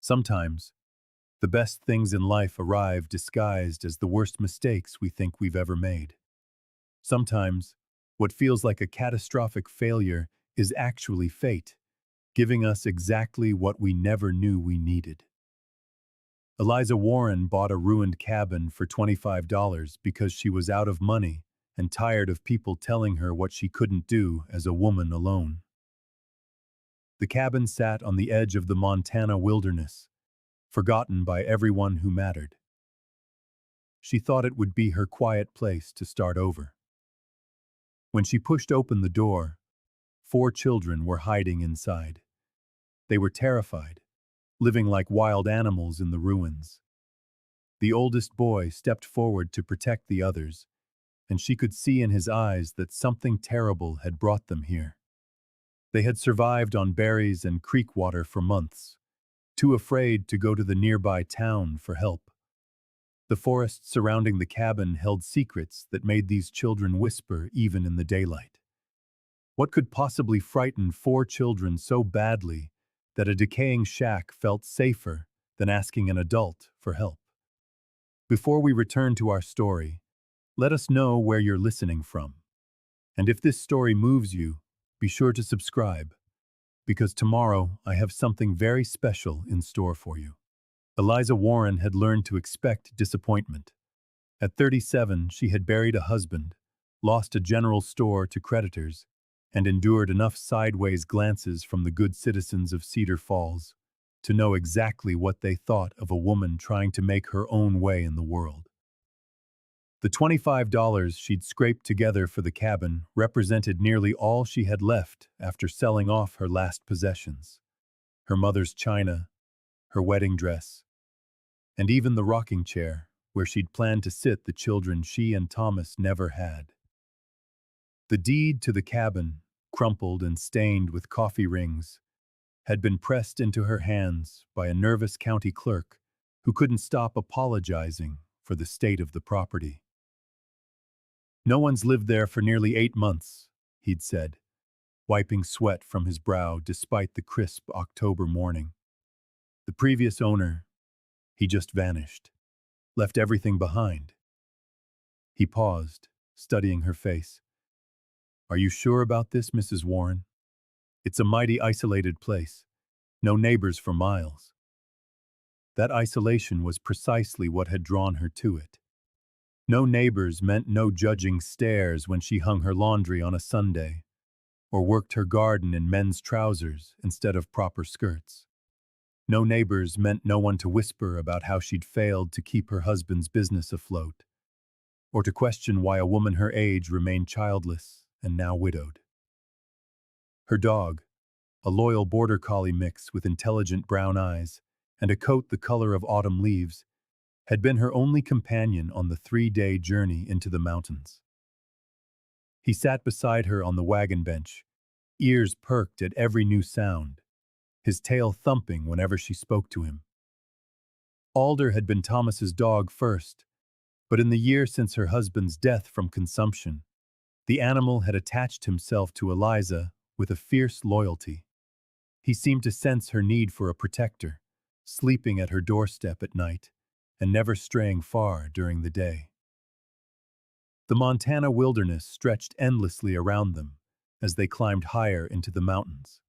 Sometimes, the best things in life arrive disguised as the worst mistakes we think we've ever made. Sometimes, what feels like a catastrophic failure is actually fate, giving us exactly what we never knew we needed. Eliza Warren bought a ruined cabin for $25 because she was out of money and tired of people telling her what she couldn't do as a woman alone. The cabin sat on the edge of the Montana wilderness, forgotten by everyone who mattered. She thought it would be her quiet place to start over. When she pushed open the door, 4 children were hiding inside. They were terrified, living like wild animals in the ruins. The oldest boy stepped forward to protect the others, and she could see in his eyes that something terrible had brought them here. They had survived on berries and creek water for months, too afraid to go to the nearby town for help. The forest surrounding the cabin held secrets that made these children whisper even in the daylight. What could possibly frighten 4 children so badly that a decaying shack felt safer than asking an adult for help? Before we return to our story, let us know where you're listening from. And if this story moves you, be sure to subscribe, because tomorrow I have something very special in store for you. Eliza Warren had learned to expect disappointment. At 37, she had buried a husband, lost a general store to creditors, and endured enough sideways glances from the good citizens of Cedar Falls to know exactly what they thought of a woman trying to make her own way in the world. The $25 she'd scraped together for the cabin represented nearly all she had left after selling off her last possessions: her mother's china, her wedding dress, and even the rocking chair where she'd planned to sit the children she and Thomas never had. The deed to the cabin, crumpled and stained with coffee rings, had been pressed into her hands by a nervous county clerk who couldn't stop apologizing for the state of the property. "No one's lived there for nearly 8 months," he'd said, wiping sweat from his brow despite the crisp October morning. "The previous owner, he just vanished, left everything behind." He paused, studying her face. "Are you sure about this, Mrs. Warren? It's a mighty isolated place. No neighbors for miles." That isolation was precisely what had drawn her to it. No neighbors meant no judging stares when she hung her laundry on a Sunday, or worked her garden in men's trousers instead of proper skirts. No neighbors meant no one to whisper about how she'd failed to keep her husband's business afloat, or to question why a woman her age remained childless and now widowed. Her dog, a loyal border collie mix with intelligent brown eyes and a coat the color of autumn leaves, had been her only companion on the 3-day journey into the mountains. He sat beside her on the wagon bench, ears perked at every new sound, his tail thumping whenever she spoke to him. Alder had been Thomas's dog first, but in the year since her husband's death from consumption, the animal had attached himself to Eliza with a fierce loyalty. He seemed to sense her need for a protector, sleeping at her doorstep at night and never straying far during the day. The Montana wilderness stretched endlessly around them as they climbed higher into the mountains.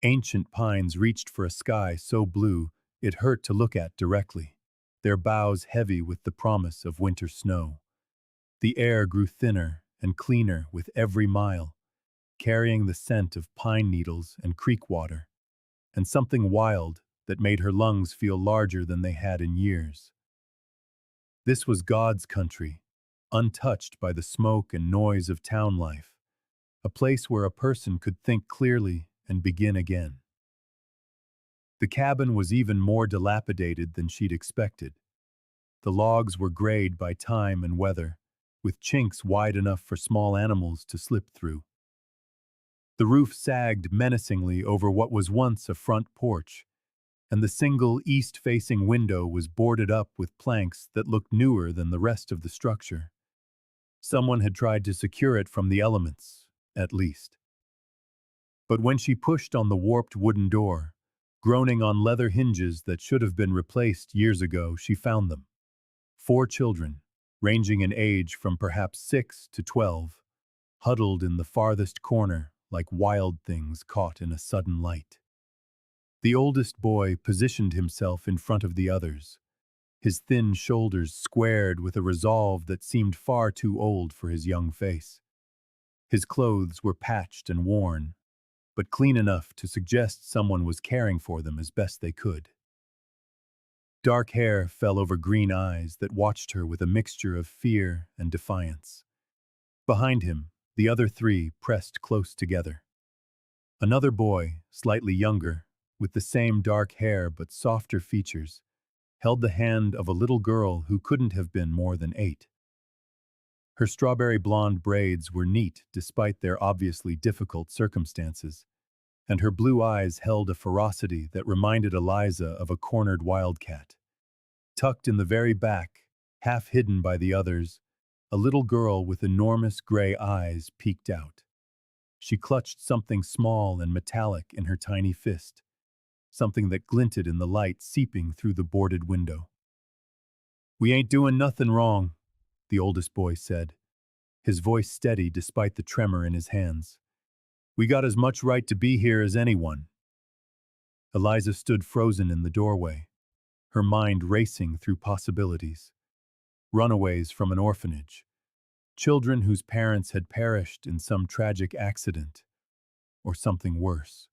Ancient pines reached for a sky so blue it hurt to look at directly, their boughs heavy with the promise of winter snow. The air grew thinner and cleaner with every mile, carrying the scent of pine needles and creek water, and something wild that made her lungs feel larger than they had in years. This was God's country, untouched by the smoke and noise of town life, a place where a person could think clearly and begin again. The cabin was even more dilapidated than she'd expected. The logs were grayed by time and weather, with chinks wide enough for small animals to slip through. The roof sagged menacingly over what was once a front porch, and the single east-facing window was boarded up with planks that looked newer than the rest of the structure. Someone had tried to secure it from the elements, at least. But when she pushed on the warped wooden door, Groaning on leather hinges that should have been replaced years ago, she found them. 4 children, ranging in age from perhaps 6 to 12, huddled in the farthest corner like wild things caught in a sudden light. The oldest boy positioned himself in front of the others, his thin shoulders squared with a resolve that seemed far too old for his young face. His clothes were patched and worn, but clean enough to suggest someone was caring for them as best they could. Dark hair fell over green eyes that watched her with a mixture of fear and defiance. Behind him, the other 3 pressed close together. Another boy, slightly younger, with the same dark hair but softer features, held the hand of a little girl who couldn't have been more than 8. Her strawberry blonde braids were neat despite their obviously difficult circumstances, and her blue eyes held a ferocity that reminded Eliza of a cornered wildcat. Tucked in the very back, half hidden by the others, a little girl with enormous gray eyes peeked out. She clutched something small and metallic in her tiny fist, something that glinted in the light seeping through the boarded window. "We ain't doing nothing wrong," the oldest boy said, his voice steady despite the tremor in his hands. "We got as much right to be here as anyone." Eliza stood frozen in the doorway, her mind racing through possibilities. Runaways from an orphanage, children whose parents had perished in some tragic accident, or something worse.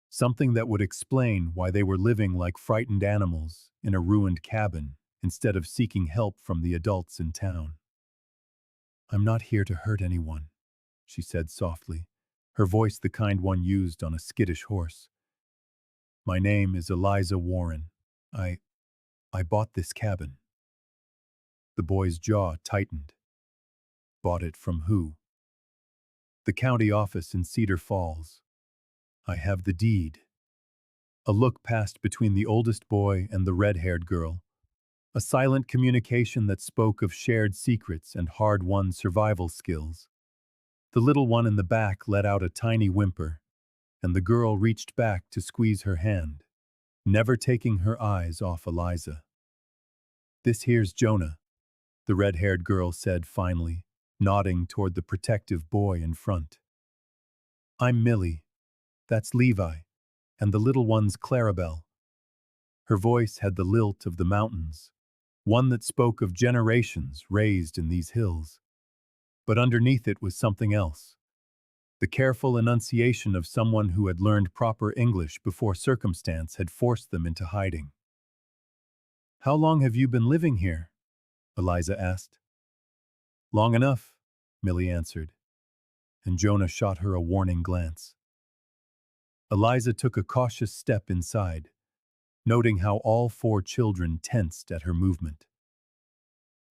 Something that would explain why they were living like frightened animals in a ruined cabin instead of seeking help from the adults in town. "I'm not here to hurt anyone," she said softly, her voice the kind one used on a skittish horse. "My name is Eliza Warren. I bought this cabin." The boy's jaw tightened. "Bought it from who?" "The county office in Cedar Falls. I have the deed." A look passed between the oldest boy and the red-haired girl, a silent communication that spoke of shared secrets and hard-won survival skills. The little one in the back let out a tiny whimper, and the girl reached back to squeeze her hand, never taking her eyes off Eliza. "This here's Jonah," the red-haired girl said finally, nodding toward the protective boy in front. "I'm Millie. That's Levi, and the little one's Clarabelle." Her voice had the lilt of the mountains, one that spoke of generations raised in these hills. But underneath it was something else, the careful enunciation of someone who had learned proper English before circumstance had forced them into hiding. "How long have you been living here?" Eliza asked. "Long enough," Millie answered, and Jonah shot her a warning glance. Eliza took a cautious step inside, noting how all 4 children tensed at her movement.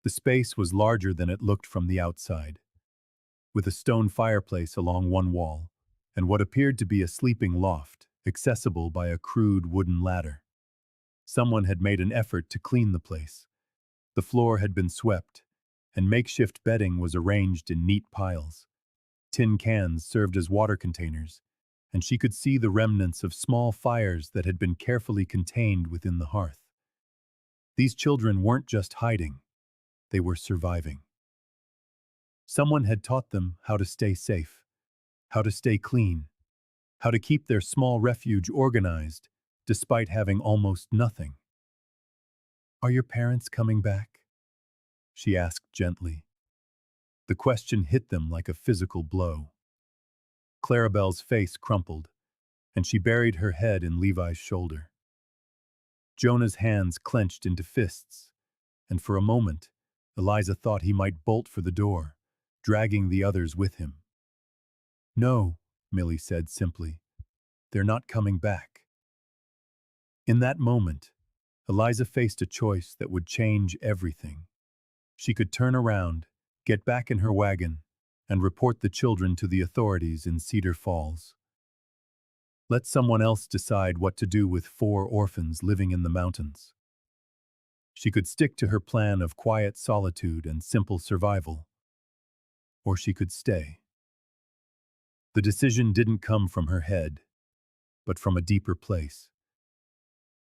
The space was larger than it looked from the outside, with a stone fireplace along one wall and what appeared to be a sleeping loft, accessible by a crude wooden ladder. Someone had made an effort to clean the place. The floor had been swept, and makeshift bedding was arranged in neat piles. Tin cans served as water containers, and she could see the remnants of small fires that had been carefully contained within the hearth. These children weren't just hiding, they were surviving. Someone had taught them how to stay safe, how to stay clean, how to keep their small refuge organized, despite having almost nothing. "Are your parents coming back?" she asked gently. The question hit them like a physical blow. Clarabelle's face crumpled, and she buried her head in Levi's shoulder. Jonah's hands clenched into fists, and for a moment, Eliza thought he might bolt for the door, dragging the others with him. "No," Millie said simply. "They're not coming back." In that moment, Eliza faced a choice that would change everything. She could turn around, get back in her wagon, and report the children to the authorities in Cedar Falls. Let someone else decide what to do with 4 orphans living in the mountains. She could stick to her plan of quiet solitude and simple survival. Or she could stay. The decision didn't come from her head, but from a deeper place.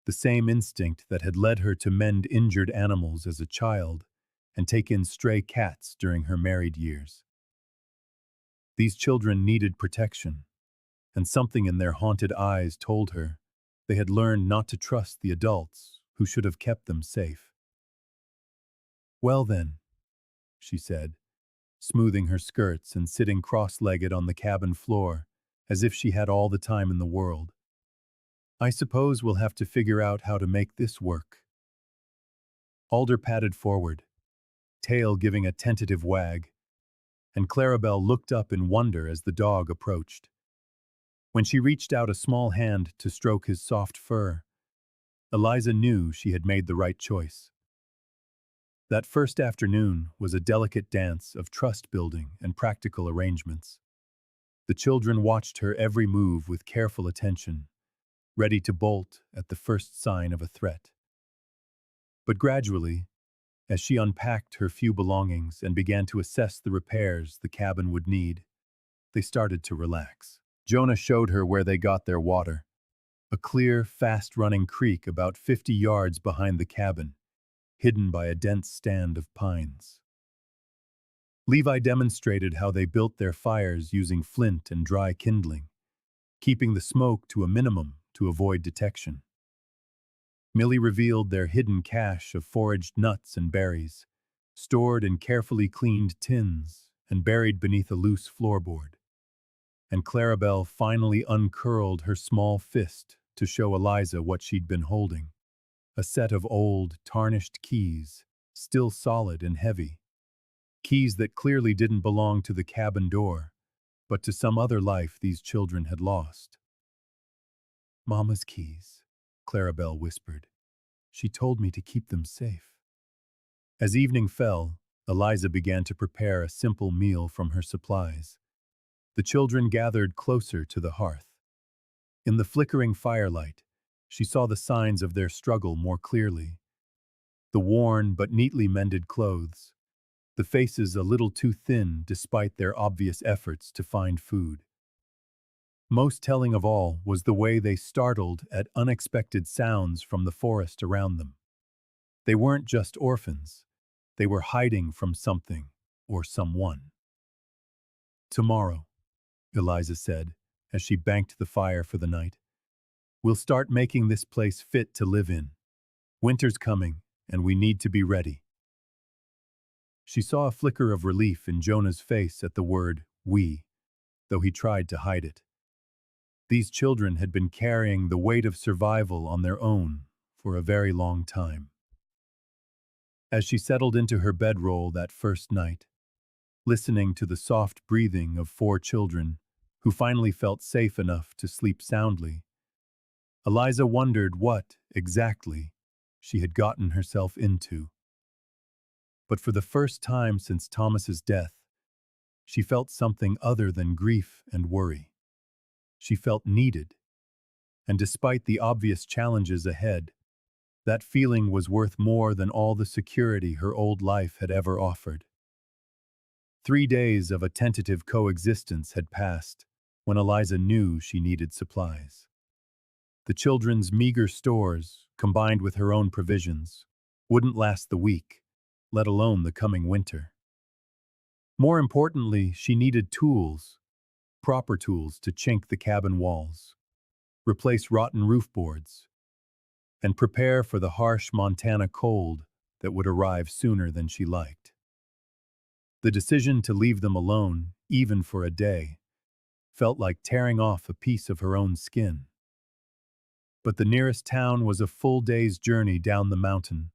The same instinct that had led her to mend injured animals as a child and take in stray cats during her married years. These children needed protection, and something in their haunted eyes told her they had learned not to trust the adults who should have kept them safe. "Well then," she said, smoothing her skirts and sitting cross-legged on the cabin floor, as if she had all the time in the world. "I suppose we'll have to figure out how to make this work." Alder padded forward, tail giving a tentative wag, and Clarabelle looked up in wonder as the dog approached. When she reached out a small hand to stroke his soft fur, Eliza knew she had made the right choice. That first afternoon was a delicate dance of trust-building and practical arrangements. The children watched her every move with careful attention, ready to bolt at the first sign of a threat. But gradually, as she unpacked her few belongings and began to assess the repairs the cabin would need, they started to relax. Jonah showed her where they got their water, a clear, fast-running creek about 50 yards behind the cabin, hidden by a dense stand of pines. Levi demonstrated how they built their fires using flint and dry kindling, keeping the smoke to a minimum to avoid detection. Millie revealed their hidden cache of foraged nuts and berries, stored in carefully cleaned tins and buried beneath a loose floorboard. And Clarabelle finally uncurled her small fist to show Eliza what she'd been holding. A set of old, tarnished keys, still solid and heavy. Keys that clearly didn't belong to the cabin door, but to some other life these children had lost. "Mama's keys," Clarabelle whispered. "She told me to keep them safe." As evening fell, Eliza began to prepare a simple meal from her supplies. The children gathered closer to the hearth. In the flickering firelight, she saw the signs of their struggle more clearly. The worn but neatly mended clothes, the faces a little too thin despite their obvious efforts to find food. Most telling of all was the way they startled at unexpected sounds from the forest around them. They weren't just orphans, they were hiding from something or someone. "Tomorrow," Eliza said, as she banked the fire for the night, "we'll start making this place fit to live in. Winter's coming, and we need to be ready." She saw a flicker of relief in Jonah's face at the word "we," though he tried to hide it. These children had been carrying the weight of survival on their own for a very long time. As she settled into her bedroll that first night, listening to the soft breathing of 4 children who finally felt safe enough to sleep soundly, Eliza wondered what, exactly, she had gotten herself into. But for the first time since Thomas's death, she felt something other than grief and worry. She felt needed, and despite the obvious challenges ahead, that feeling was worth more than all the security her old life had ever offered. 3 days of a tentative coexistence had passed when Eliza knew she needed supplies. The children's meager stores, combined with her own provisions, wouldn't last the week, let alone the coming winter. More importantly, she needed tools, proper tools to chink the cabin walls, replace rotten roof boards, and prepare for the harsh Montana cold that would arrive sooner than she liked. The decision to leave them alone, even for a day, felt like tearing off a piece of her own skin. But the nearest town was a full day's journey down the mountain,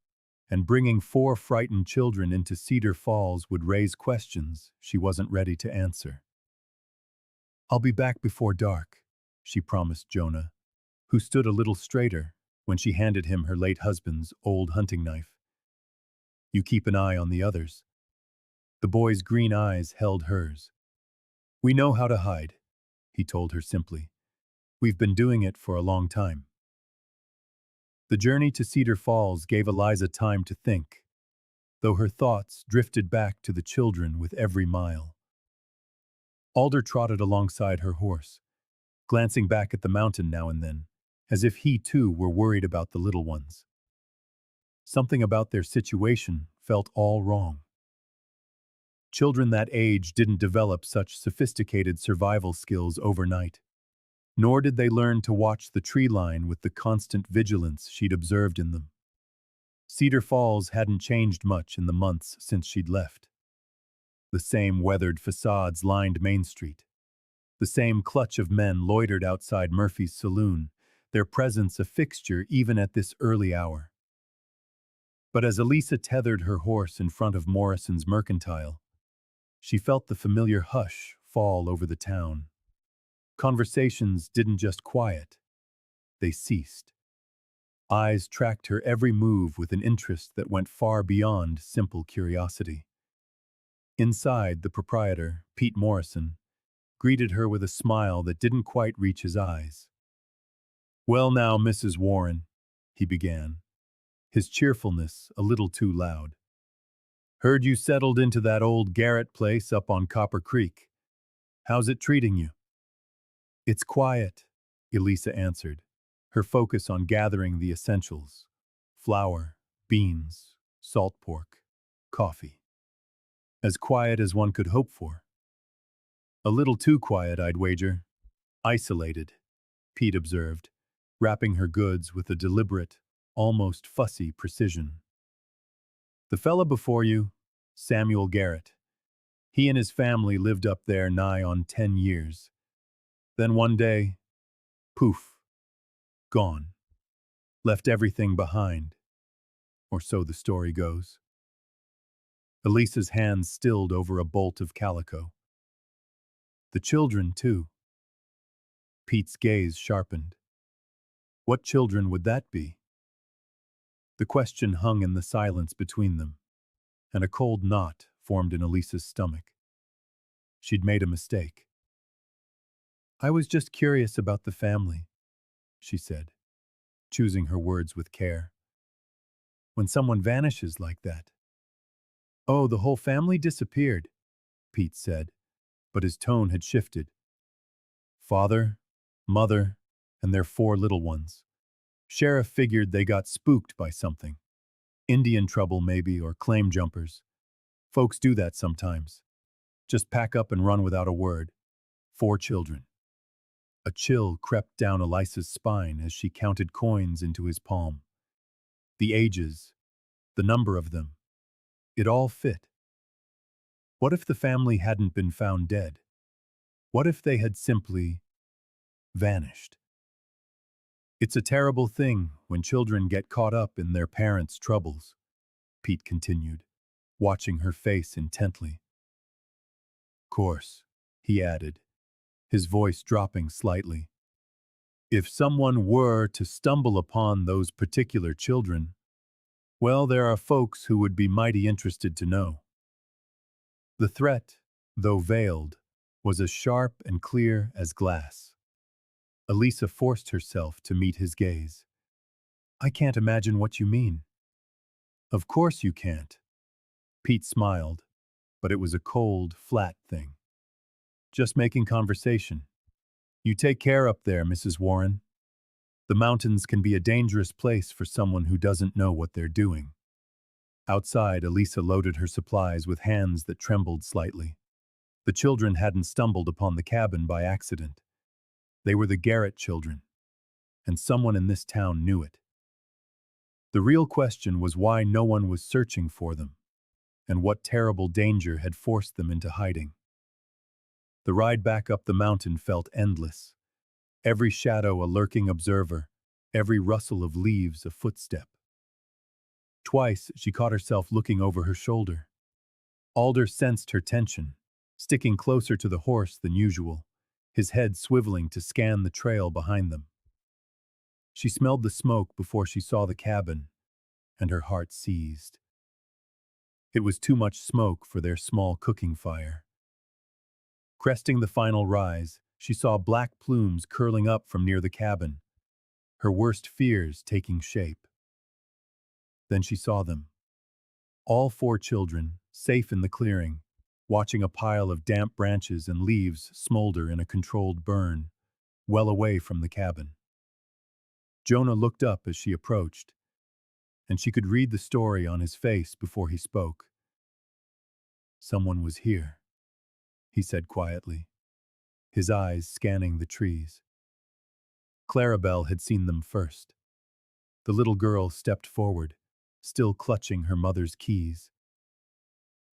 and bringing 4 frightened children into Cedar Falls would raise questions she wasn't ready to answer. "I'll be back before dark," she promised Jonah, who stood a little straighter when she handed him her late husband's old hunting knife. "You keep an eye on the others." The boy's green eyes held hers. "We know how to hide," he told her simply. "We've been doing it for a long time." The journey to Cedar Falls gave Eliza time to think, though her thoughts drifted back to the children with every mile. Alder trotted alongside her horse, glancing back at the mountain now and then, as if he too were worried about the little ones. Something about their situation felt all wrong. Children that age didn't develop such sophisticated survival skills overnight, nor did they learn to watch the tree line with the constant vigilance she'd observed in them. Cedar Falls hadn't changed much in the months since she'd left. The same weathered facades lined Main Street. The same clutch of men loitered outside Murphy's saloon, their presence a fixture even at this early hour. But as Eliza tethered her horse in front of Morrison's Mercantile, she felt the familiar hush fall over the town. Conversations didn't just quiet, they ceased. Eyes tracked her every move with an interest that went far beyond simple curiosity. Inside, the proprietor, Pete Morrison, greeted her with a smile that didn't quite reach his eyes. "Well now, Mrs. Warren," he began, his cheerfulness a little too loud. "Heard you settled into that old Garrett place up on Copper Creek. How's it treating you?" "It's quiet," Eliza answered, her focus on gathering the essentials: flour, beans, salt pork, coffee. As quiet as one could hope for. "A little too quiet, I'd wager." "Isolated," Pete observed, wrapping her goods with a deliberate, almost fussy precision. "The fella before you, Samuel Garrett, he and his family lived up there nigh on 10 years. Then one day, poof, gone. Left everything behind. Or so the story goes." Elisa's hands stilled over a bolt of calico. "The children, too." Pete's gaze sharpened. What children would that be? The question hung in the silence between them, and a cold knot formed in Elisa's stomach. She'd made a mistake. "I was just curious about the family," she said, choosing her words with care. "When someone vanishes like that." "Oh, the whole family disappeared," Pete said, but his tone had shifted. "Father, mother, and their 4 little ones. Sheriff figured they got spooked by something. Indian trouble maybe, or claim jumpers. Folks do that sometimes. Just pack up and run without a word. 4 children." A chill crept down Eliza's spine as she counted coins into his palm. The ages, the number of them, it all fit. What if the family hadn't been found dead? What if they had simply vanished? "It's a terrible thing when children get caught up in their parents' troubles," Pete continued, watching her face intently. "Course," he added, his voice dropping slightly. "If someone were to stumble upon those particular children, well, there are folks who would be mighty interested to know." The threat, though veiled, was as sharp and clear as glass. Eliza forced herself to meet his gaze. "I can't imagine what you mean." "Of course you can't." Pete smiled, but it was a cold, flat thing. "Just making conversation. You take care up there, Mrs. Warren. The mountains can be a dangerous place for someone who doesn't know what they're doing." Outside, Eliza loaded her supplies with hands that trembled slightly. The children hadn't stumbled upon the cabin by accident. They were the Garrett children, and someone in this town knew it. The real question was why no one was searching for them, and what terrible danger had forced them into hiding. The ride back up the mountain felt endless. Every shadow a lurking observer, every rustle of leaves a footstep. Twice she caught herself looking over her shoulder. Alder sensed her tension, sticking closer to the horse than usual, his head swiveling to scan the trail behind them. She smelled the smoke before she saw the cabin, and her heart seized. It was too much smoke for their small cooking fire. Cresting the final rise, she saw black plumes curling up from near the cabin, her worst fears taking shape. Then she saw them. All 4 children, safe in the clearing, watching a pile of damp branches and leaves smolder in a controlled burn. well away from the cabin. Jonah looked up as she approached, and she could read the story on his face before he spoke. "Someone was here," he said quietly, his eyes scanning the trees. Clarabelle had seen them first. The little girl stepped forward, still clutching her mother's keys.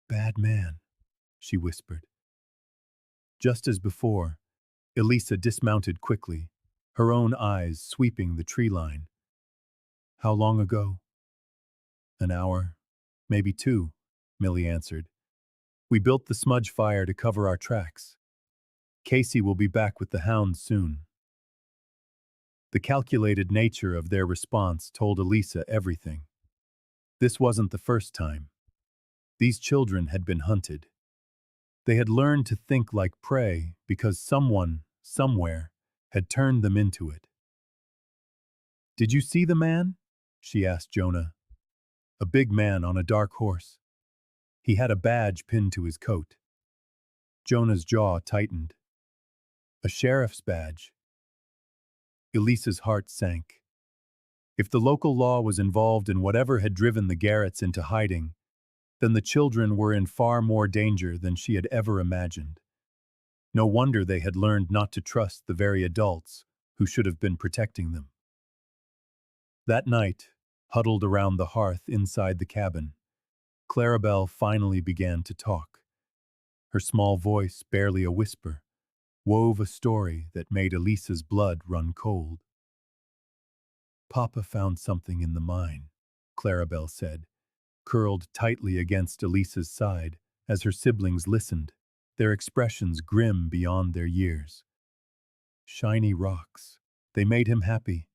"Bad man," she whispered. Just as before, Eliza dismounted quickly, her own eyes sweeping the tree line. "How long ago?" "An hour, maybe two," Millie answered. "We built the smudge fire to cover our tracks. Casey will be back with the hounds soon." The calculated nature of their response told Eliza everything. This wasn't the first time. These children had been hunted. They had learned to think like prey because someone, somewhere, had turned them into it. "Did you see the man?" she asked Jonah. "A big man on a dark horse. He had a badge pinned to his coat." Jonah's jaw tightened. A sheriff's badge. Elisa's heart sank. If the local law was involved in whatever had driven the Garretts into hiding, then the children were in far more danger than she had ever imagined. No wonder they had learned not to trust the very adults who should have been protecting them. That night, huddled around the hearth inside the cabin, Clarabelle finally began to talk. Her small voice, barely a whisper, wove a story that made Elisa's blood run cold. "Papa found something in the mine," Clarabelle said, curled tightly against Elisa's side as her siblings listened, their expressions grim beyond their years. "Shiny rocks. They made him happy.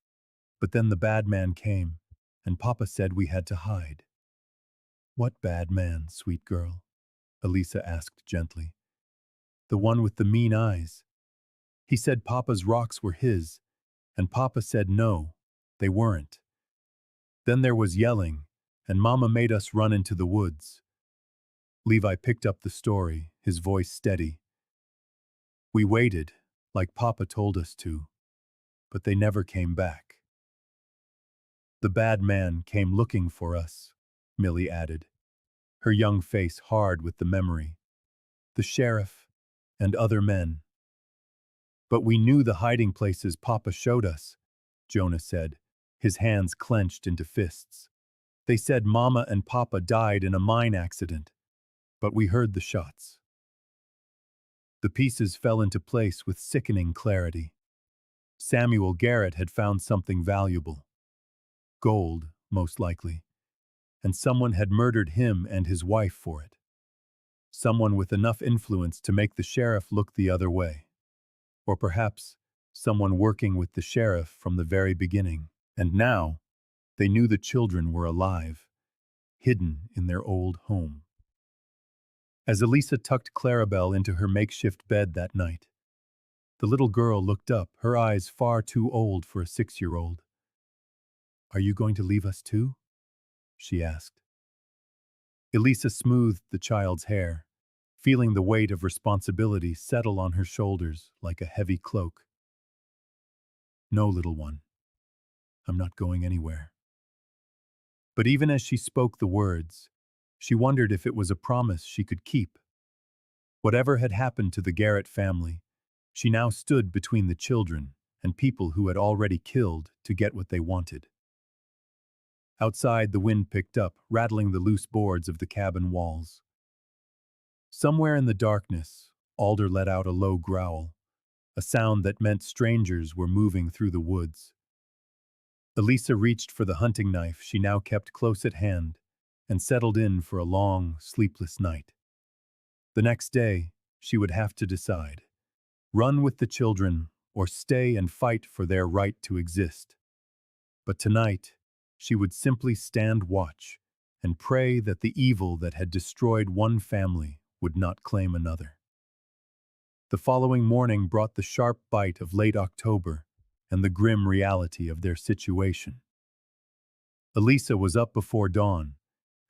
But then the bad man came, and Papa said we had to hide." "What bad man, sweet girl?" Eliza asked gently. "The one with the mean eyes. He said Papa's rocks were his, and Papa said no, they weren't. Then there was yelling, and Mama made us run into the woods." Levi picked up the story, his voice steady. "We waited, like Papa told us to, but they never came back." "The bad man came looking for us," Millie added, her young face hard with the memory. "The sheriff and other men." "But we knew the hiding places Papa showed us," Jonah said, his hands clenched into fists. "They said Mama and Papa died in a mine accident, but we heard the shots." The pieces fell into place with sickening clarity. Samuel Garrett had found something valuable. Gold, most likely. And someone had murdered him and his wife for it. Someone with enough influence to make the sheriff look the other way. Or perhaps someone working with the sheriff from the very beginning. And now, they knew the children were alive, hidden in their old home. As Eliza tucked Clarabelle into her makeshift bed that night, the little girl looked up, her eyes far too old for a 6-year-old. "Are you going to leave us too?" she asked. Eliza smoothed the child's hair, feeling the weight of responsibility settle on her shoulders like a heavy cloak. "No, little one. I'm not going anywhere." But even as she spoke the words, she wondered if it was a promise she could keep. Whatever had happened to the Garrett family, she now stood between the children and people who had already killed to get what they wanted. Outside, the wind picked up, rattling the loose boards of the cabin walls. Somewhere in the darkness, Alder let out a low growl, a sound that meant strangers were moving through the woods. Eliza reached for the hunting knife she now kept close at hand and settled in for a long, sleepless night. The next day, she would have to decide: run with the children or stay and fight for their right to exist. But tonight, she would simply stand watch and pray that the evil that had destroyed one family would not claim another. The following morning brought the sharp bite of late October and the grim reality of their situation. Eliza was up before dawn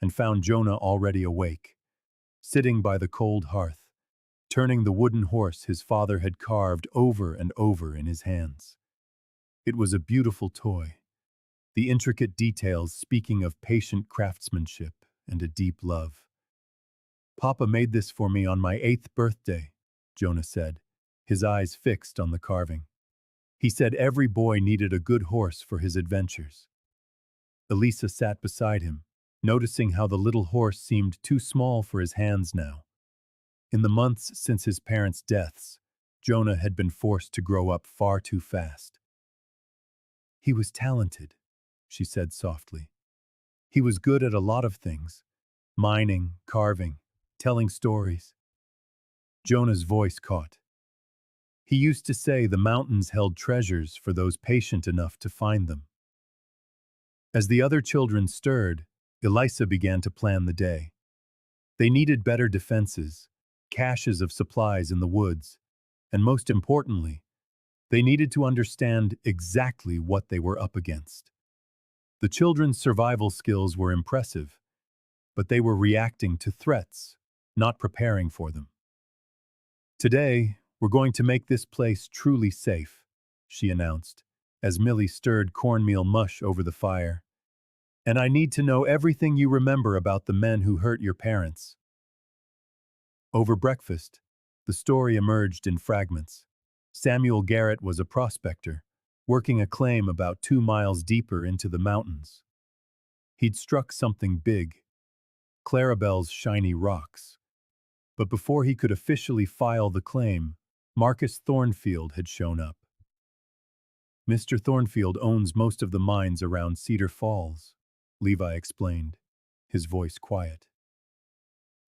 and found Jonah already awake, sitting by the cold hearth, turning the wooden horse his father had carved over and over in his hands. It was a beautiful toy, the intricate details speaking of patient craftsmanship and a deep love. "Papa made this for me on my 8th birthday," Jonah said, his eyes fixed on the carving. "He said every boy needed a good horse for his adventures." Eliza sat beside him, noticing how the little horse seemed too small for his hands now. In the months since his parents' deaths, Jonah had been forced to grow up far too fast. "He was talented," she said softly. "He was good at a lot of things: mining, carving, telling stories." Jonah's voice caught. He used to say the mountains held treasures for those patient enough to find them. As the other children stirred, Eliza began to plan the day. They needed better defenses, caches of supplies in the woods, and most importantly, they needed to understand exactly what they were up against. The children's survival skills were impressive, but they were reacting to threats, not preparing for them. "Today, we're going to make this place truly safe," she announced, as Millie stirred cornmeal mush over the fire. "And I need to know everything you remember about the men who hurt your parents." Over breakfast, the story emerged in fragments. Samuel Garrett was a prospector, working a claim about 2 miles deeper into the mountains. He'd struck something big, Clarabelle's shiny rocks. But before he could officially file the claim, Marcus Thornfield had shown up. "Mr. Thornfield owns most of the mines around Cedar Falls," Levi explained, his voice quiet.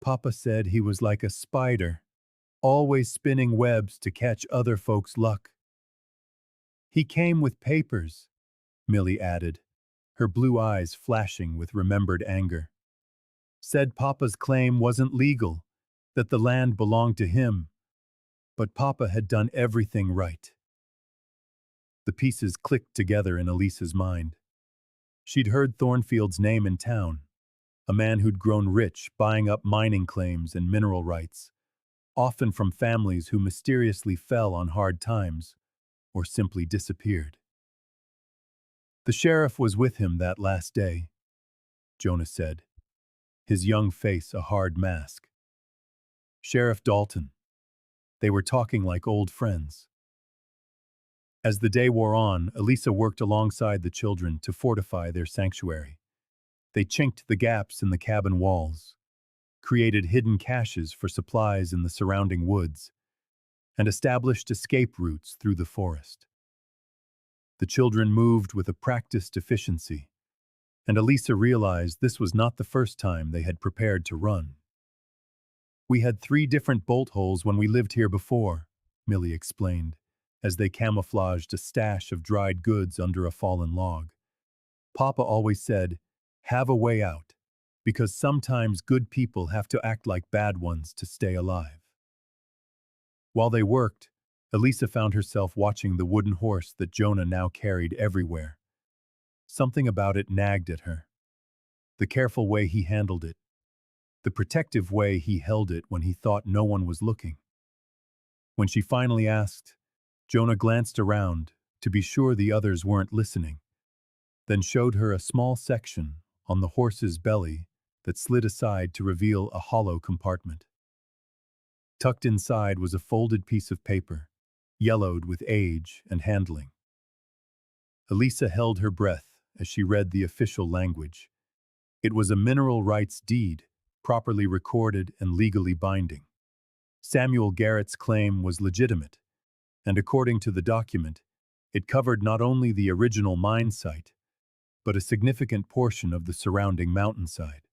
"Papa said he was like a spider, always spinning webs to catch other folks' luck." "He came with papers," Millie added, her blue eyes flashing with remembered anger. "Said Papa's claim wasn't legal, that the land belonged to him, but Papa had done everything right." The pieces clicked together in Elisa's mind. She'd heard Thornfield's name in town, a man who'd grown rich buying up mining claims and mineral rights, often from families who mysteriously fell on hard times or simply disappeared. "The sheriff was with him that last day," Jonah said, his young face a hard mask. "Sheriff Dalton. They were talking like old friends." As the day wore on, Eliza worked alongside the children to fortify their sanctuary. They chinked the gaps in the cabin walls, created hidden caches for supplies in the surrounding woods, and established escape routes through the forest. The children moved with a practiced efficiency, and Eliza realized this was not the first time they had prepared to run. "We had 3 different bolt holes when we lived here before," Millie explained, as they camouflaged a stash of dried goods under a fallen log. "Papa always said, 'Have a way out,' because sometimes good people have to act like bad ones to stay alive." While they worked, Eliza found herself watching the wooden horse that Jonah now carried everywhere. Something about it nagged at her. The careful way he handled it, the protective way he held it when he thought no one was looking. When she finally asked, Jonah glanced around to be sure the others weren't listening, then showed her a small section on the horse's belly that slid aside to reveal a hollow compartment. Tucked inside was a folded piece of paper, yellowed with age and handling. Eliza held her breath as she read the official language. It was a mineral rights deed, properly recorded and legally binding. Samuel Garrett's claim was legitimate, and according to the document, it covered not only the original mine site, but a significant portion of the surrounding mountainside.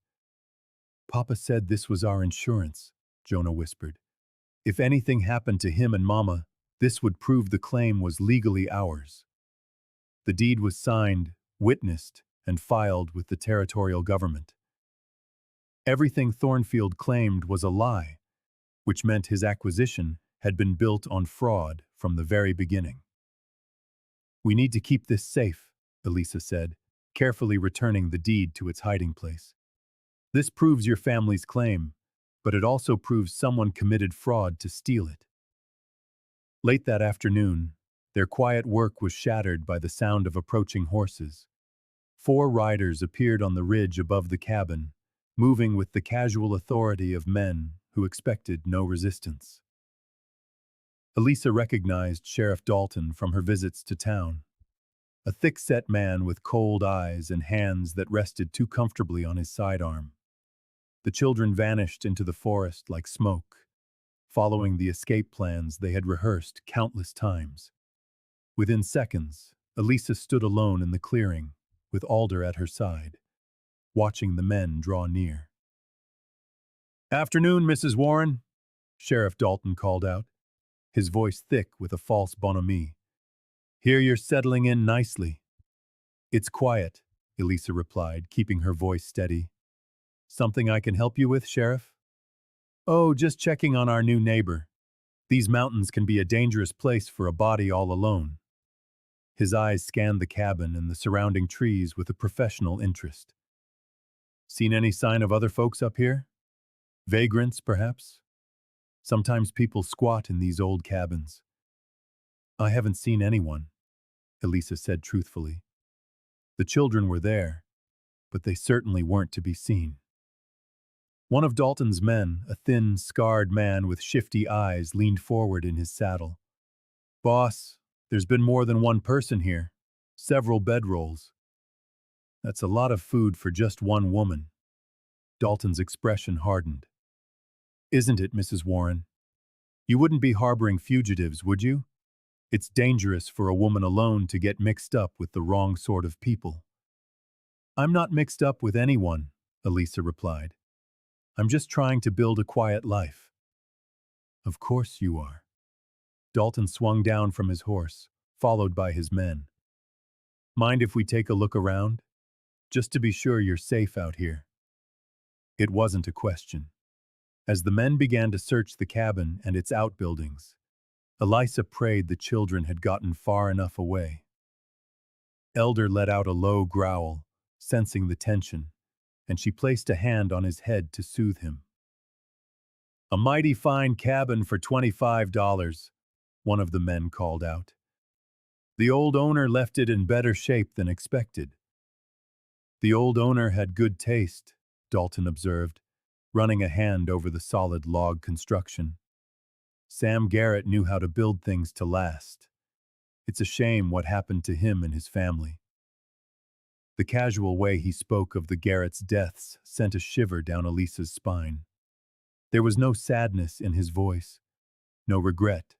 "Papa said this was our insurance," Jonah whispered. "If anything happened to him and Mama, this would prove the claim was legally ours." The deed was signed, witnessed, and filed with the territorial government. Everything Thornfield claimed was a lie, which meant his acquisition had been built on fraud from the very beginning. "We need to keep this safe," Eliza said, carefully returning the deed to its hiding place. "This proves your family's claim, but it also proves someone committed fraud to steal it. Late that afternoon, their quiet work was shattered by the sound of approaching horses. 4 riders appeared on the ridge above the cabin, moving with the casual authority of men who expected no resistance. Eliza recognized Sheriff Dalton from her visits to town, a thick-set man with cold eyes and hands that rested too comfortably on his sidearm. The children vanished into the forest like smoke, following the escape plans they had rehearsed countless times. Within seconds, Eliza stood alone in the clearing, with Alder at her side, watching the men draw near. "Afternoon, Mrs. Warren," Sheriff Dalton called out, his voice thick with a false bonhomie. "Hear you're settling in nicely." "It's quiet," Eliza replied, keeping her voice steady. "Something I can help you with, Sheriff?" "Oh, just checking on our new neighbor. These mountains can be a dangerous place for a body all alone." His eyes scanned the cabin and the surrounding trees with a professional interest. "Seen any sign of other folks up here? Vagrants, perhaps? Sometimes people squat in these old cabins." "I haven't seen anyone," Eliza said truthfully. The children were there, but they certainly weren't to be seen. One of Dalton's men, a thin, scarred man with shifty eyes, leaned forward in his saddle. "Boss, there's been more than one person here. Several bedrolls. That's a lot of food for just one woman." Dalton's expression hardened. "Isn't it, Mrs. Warren? You wouldn't be harboring fugitives, would you? It's dangerous for a woman alone to get mixed up with the wrong sort of people." "I'm not mixed up with anyone," Eliza replied. "I'm just trying to build a quiet life." "Of course you are." Dalton swung down from his horse, followed by his men. "Mind if we take a look around? Just to be sure you're safe out here." It wasn't a question. As the men began to search the cabin and its outbuildings, Eliza prayed the children had gotten far enough away. Elder let out a low growl, sensing the tension, and she placed a hand on his head to soothe him. "A mighty fine cabin for $25, one of the men called out. "The old owner left it in better shape than expected." "The old owner had good taste," Dalton observed, running a hand over the solid log construction. "Sam Garrett knew how to build things to last. It's a shame what happened to him and his family." The casual way he spoke of the Garrett's deaths sent a shiver down Elisa's spine. There was no sadness in his voice, no regret,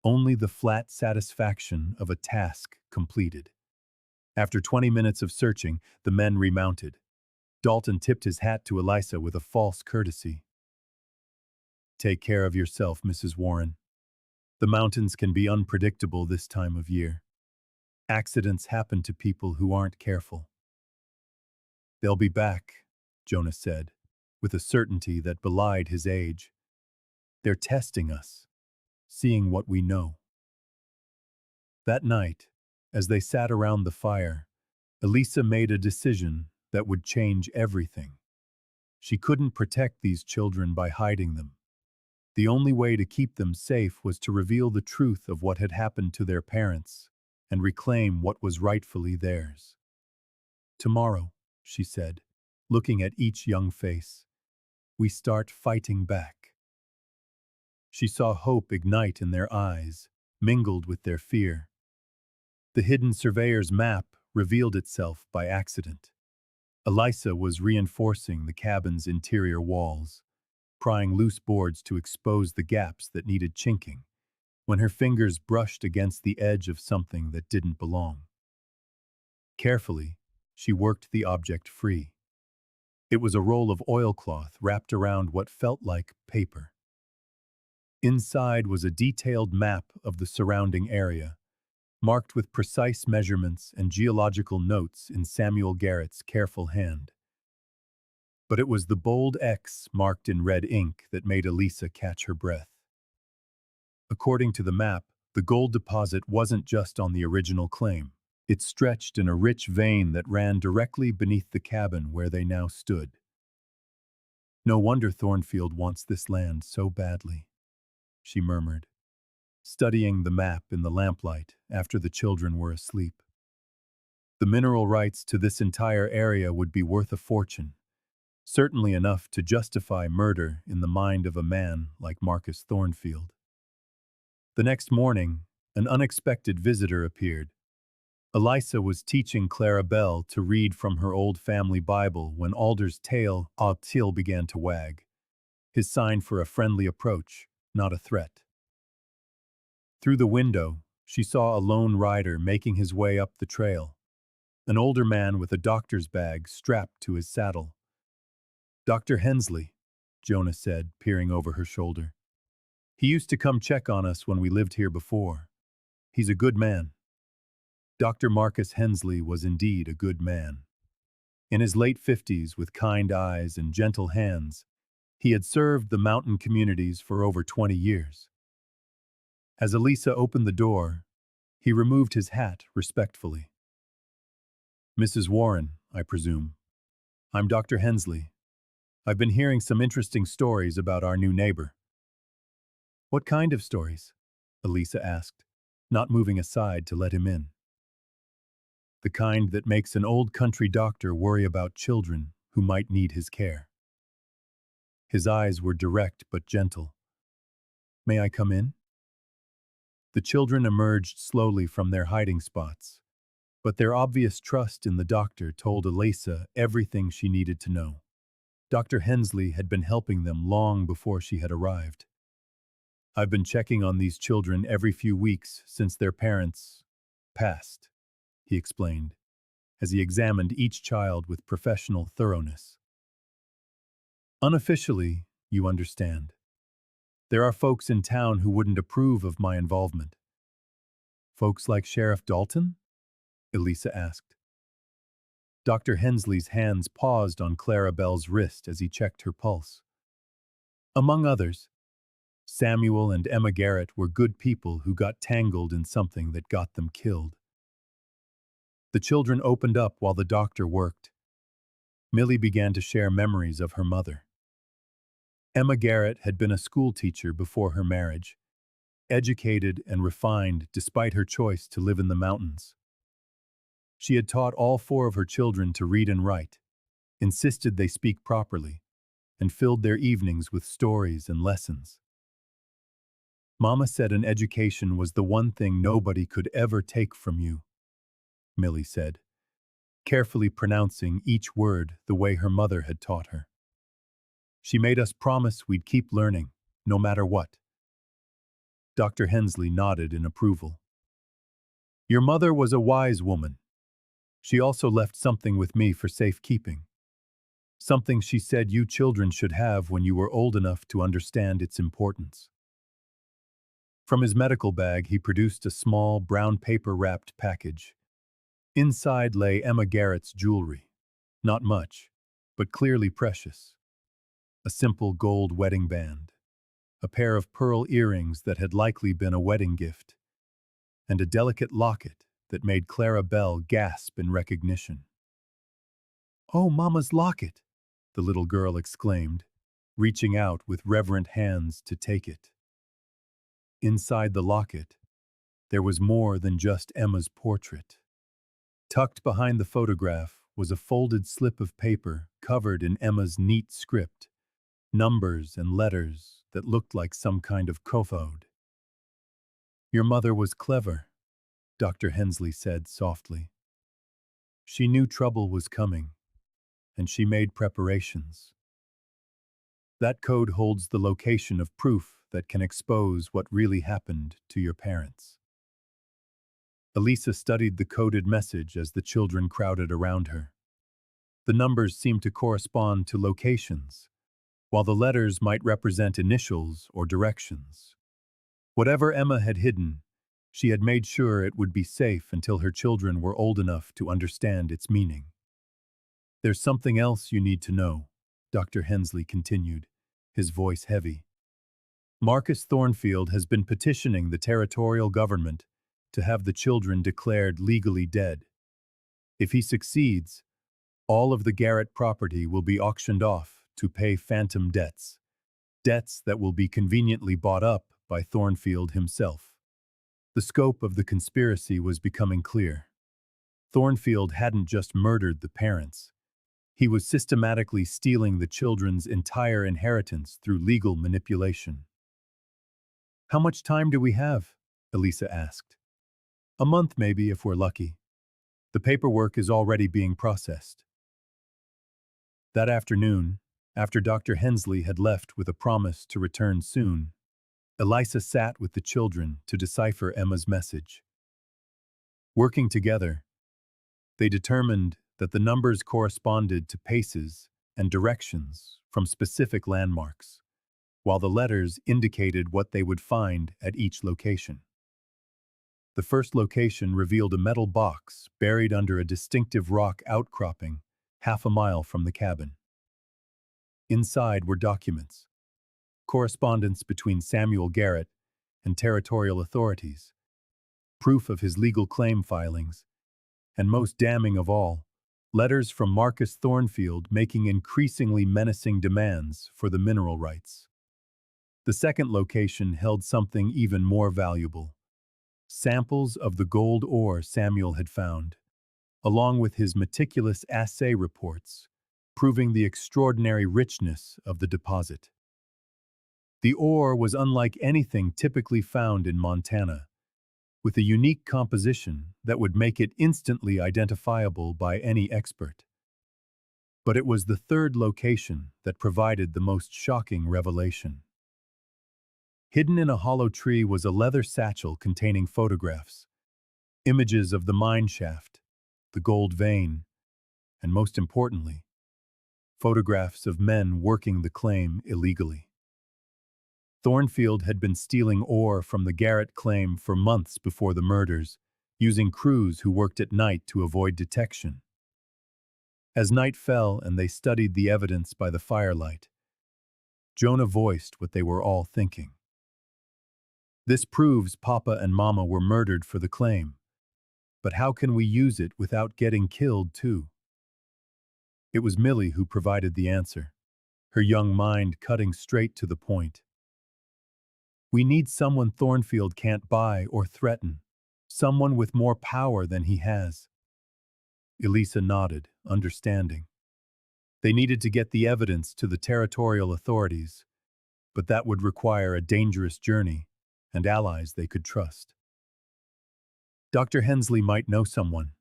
only the flat satisfaction of a task completed. After 20 minutes of searching, the men remounted. Dalton tipped his hat to Eliza with a false courtesy. "Take care of yourself, Mrs. Warren. The mountains can be unpredictable this time of year. Accidents happen to people who aren't careful." "They'll be back," Jonas said, with a certainty that belied his age. "They're testing us, seeing what we know." That night, as they sat around the fire, Eliza made a decision that would change everything. She couldn't protect these children by hiding them. The only way to keep them safe was to reveal the truth of what had happened to their parents and reclaim what was rightfully theirs. "Tomorrow," she said, looking at each young face, "we start fighting back." She saw hope ignite in their eyes, mingled with their fear. The hidden surveyor's map revealed itself by accident. Eliza was reinforcing the cabin's interior walls, prying loose boards to expose the gaps that needed chinking, when her fingers brushed against the edge of something that didn't belong. Carefully, she worked the object free. It was a roll of oilcloth wrapped around what felt like paper. Inside was a detailed map of the surrounding area, marked with precise measurements and geological notes in Samuel Garrett's careful hand. But it was the bold X marked in red ink that made Eliza catch her breath. According to the map, the gold deposit wasn't just on the original claim. It stretched in a rich vein that ran directly beneath the cabin where they now stood. No wonder Thornfield wants this land so badly, she murmured, studying the map in the lamplight after the children were asleep. The mineral rights to this entire area would be worth a fortune, certainly enough to justify murder in the mind of a man like Marcus Thornfield. The next morning, an unexpected visitor appeared. Eliza was teaching Clara Belle to read from her old family Bible when Alder's tail began to wag, his sign for a friendly approach, not a threat. Through the window, she saw a lone rider making his way up the trail, an older man with a doctor's bag strapped to his saddle. "Dr. Hensley," Jonah said, peering over her shoulder. "He used to come check on us when we lived here before. He's a good man." Dr. Marcus Hensley was indeed a good man. In his late 50s, with kind eyes and gentle hands, he had served the mountain communities for over 20 years. As Eliza opened the door, he removed his hat respectfully. "Mrs. Warren, I presume. I'm Dr. Hensley. I've been hearing some interesting stories about our new neighbor." "What kind of stories?" Eliza asked, not moving aside to let him in. "The kind that makes an old country doctor worry about children who might need his care." His eyes were direct but gentle. "May I come in?" The children emerged slowly from their hiding spots, but their obvious trust in the doctor told Eliza everything she needed to know. Dr. Hensley had been helping them long before she had arrived. "I've been checking on these children every few weeks since their parents passed," he explained, as he examined each child with professional thoroughness. "Unofficially, you understand. There are folks in town who wouldn't approve of my involvement." "Folks like Sheriff Dalton?" Eliza asked. Dr. Hensley's hands paused on Clara Belle's wrist as he checked her pulse. "Among others, Samuel and Emma Garrett were good people who got tangled in something that got them killed." The children opened up while the doctor worked. Millie began to share memories of her mother. Emma Garrett had been a schoolteacher before her marriage, educated and refined despite her choice to live in the mountains. She had taught all 4 of her children to read and write, insisted they speak properly, and filled their evenings with stories and lessons. "Mama said an education was the one thing nobody could ever take from you," Millie said, carefully pronouncing each word the way her mother had taught her. "She made us promise we'd keep learning, no matter what." Dr. Hensley nodded in approval. "Your mother was a wise woman. She also left something with me for safekeeping. Something she said you children should have when you were old enough to understand its importance." From his medical bag, he produced a small, brown paper-wrapped package. Inside lay Emma Garrett's jewelry. Not much, but clearly precious. A simple gold wedding band, a pair of pearl earrings that had likely been a wedding gift, and a delicate locket that made Clara Belle gasp in recognition. "Oh, Mama's locket!" the little girl exclaimed, reaching out with reverent hands to take it. Inside the locket, there was more than just Emma's portrait. Tucked behind the photograph was a folded slip of paper covered in Emma's neat script, numbers and letters that looked like some kind of code. "Your mother was clever," Dr. Hensley said softly. "She knew trouble was coming, and she made preparations. That code holds the location of proof that can expose what really happened to your parents." Eliza studied the coded message as the children crowded around her. The numbers seemed to correspond to locations, while the letters might represent initials or directions. Whatever Emma had hidden, she had made sure it would be safe until her children were old enough to understand its meaning. "There's something else you need to know," Dr. Hensley continued, his voice heavy. "Marcus Thornfield has been petitioning the territorial government to have the children declared legally dead. If he succeeds, all of the Garrett property will be auctioned off to pay phantom debts, debts that will be conveniently bought up by Thornfield himself. The scope of the conspiracy was becoming clear. Thornfield hadn't just murdered the parents. He was systematically stealing the children's entire inheritance through legal manipulation. "How much time do we have?" Eliza asked. "A month maybe if we're lucky. The paperwork is already being processed." That afternoon, after Dr. Hensley had left with a promise to return soon, Eliza sat with the children to decipher Emma's message. Working together, they determined that the numbers corresponded to paces and directions from specific landmarks, while the letters indicated what they would find at each location. The first location revealed a metal box buried under a distinctive rock outcropping half a mile from the cabin. Inside were documents, correspondence between Samuel Garrett and territorial authorities, proof of his legal claim filings, and most damning of all, letters from Marcus Thornfield making increasingly menacing demands for the mineral rights. The second location held something even more valuable: samples of the gold ore Samuel had found, along with his meticulous assay reports, proving the extraordinary richness of the deposit. The ore was unlike anything typically found in Montana, with a unique composition that would make it instantly identifiable by any expert. But it was the third location that provided the most shocking revelation. Hidden in a hollow tree was a leather satchel containing photographs, images of the mine shaft, the gold vein, and most importantly, photographs of men working the claim illegally. Thornfield had been stealing ore from the Garrett claim for months before the murders, using crews who worked at night to avoid detection. As night fell and they studied the evidence by the firelight, Jonah voiced what they were all thinking. "This proves Papa and Mama were murdered for the claim. But how can we use it without getting killed, too?" It was Millie who provided the answer, her young mind cutting straight to the point. "We need someone Thornfield can't buy or threaten, someone with more power than he has." Eliza nodded, understanding. They needed to get the evidence to the territorial authorities, but that would require a dangerous journey and allies they could trust. "Dr. Hensley might know someone,"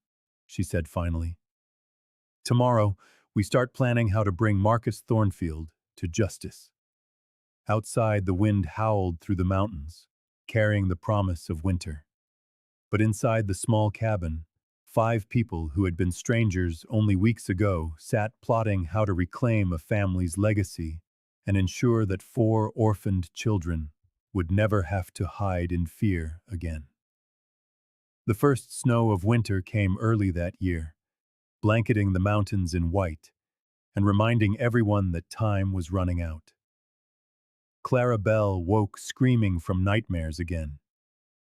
she said finally. "Tomorrow, we start planning how to bring Marcus Thornfield to justice." Outside, the wind howled through the mountains, carrying the promise of winter. But inside the small cabin, 5 people who had been strangers only weeks ago sat plotting how to reclaim a family's legacy and ensure that 4 orphaned children would never have to hide in fear again. The first snow of winter came early that year, blanketing the mountains in white and reminding everyone that time was running out. Clara Bell woke screaming from nightmares again,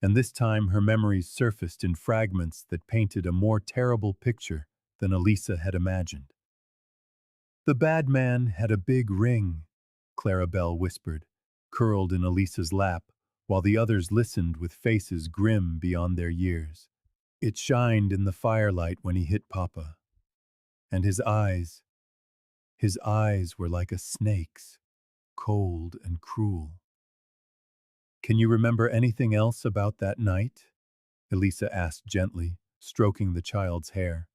and this time her memories surfaced in fragments that painted a more terrible picture than Eliza had imagined. "The bad man had a big ring," Clara Bell whispered, curled in Eliza's lap, while the others listened with faces grim beyond their years. "It shined in the firelight when he hit Papa. And his eyes were like a snake's, cold and cruel." "Can you remember anything else about that night?" Eliza asked gently, stroking the child's hair.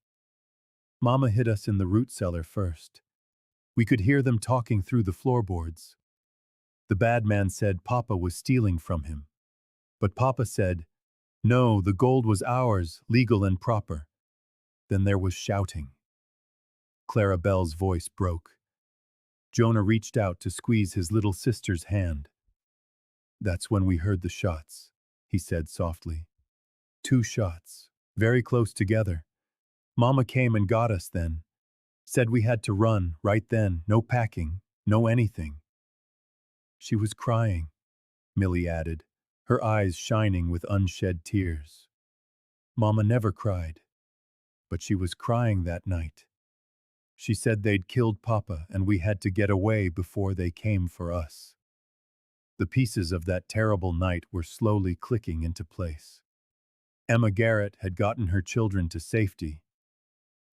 "Mama hid us in the root cellar first. We could hear them talking through the floorboards. The bad man said Papa was stealing from him. But Papa said, 'No, the gold was ours, legal and proper.' Then there was shouting." Clara Bell's voice broke. Jonah reached out to squeeze his little sister's hand. "That's when we heard the shots," he said softly. 2 shots, very close together. Mama came and got us then. Said we had to run right then, no packing, no anything." "She was crying," Millie added, her eyes shining with unshed tears. "Mama never cried, but she was crying that night." She said they'd killed Papa and we had to get away before they came for us. The pieces of that terrible night were slowly clicking into place. Emma Garrett had gotten her children to safety,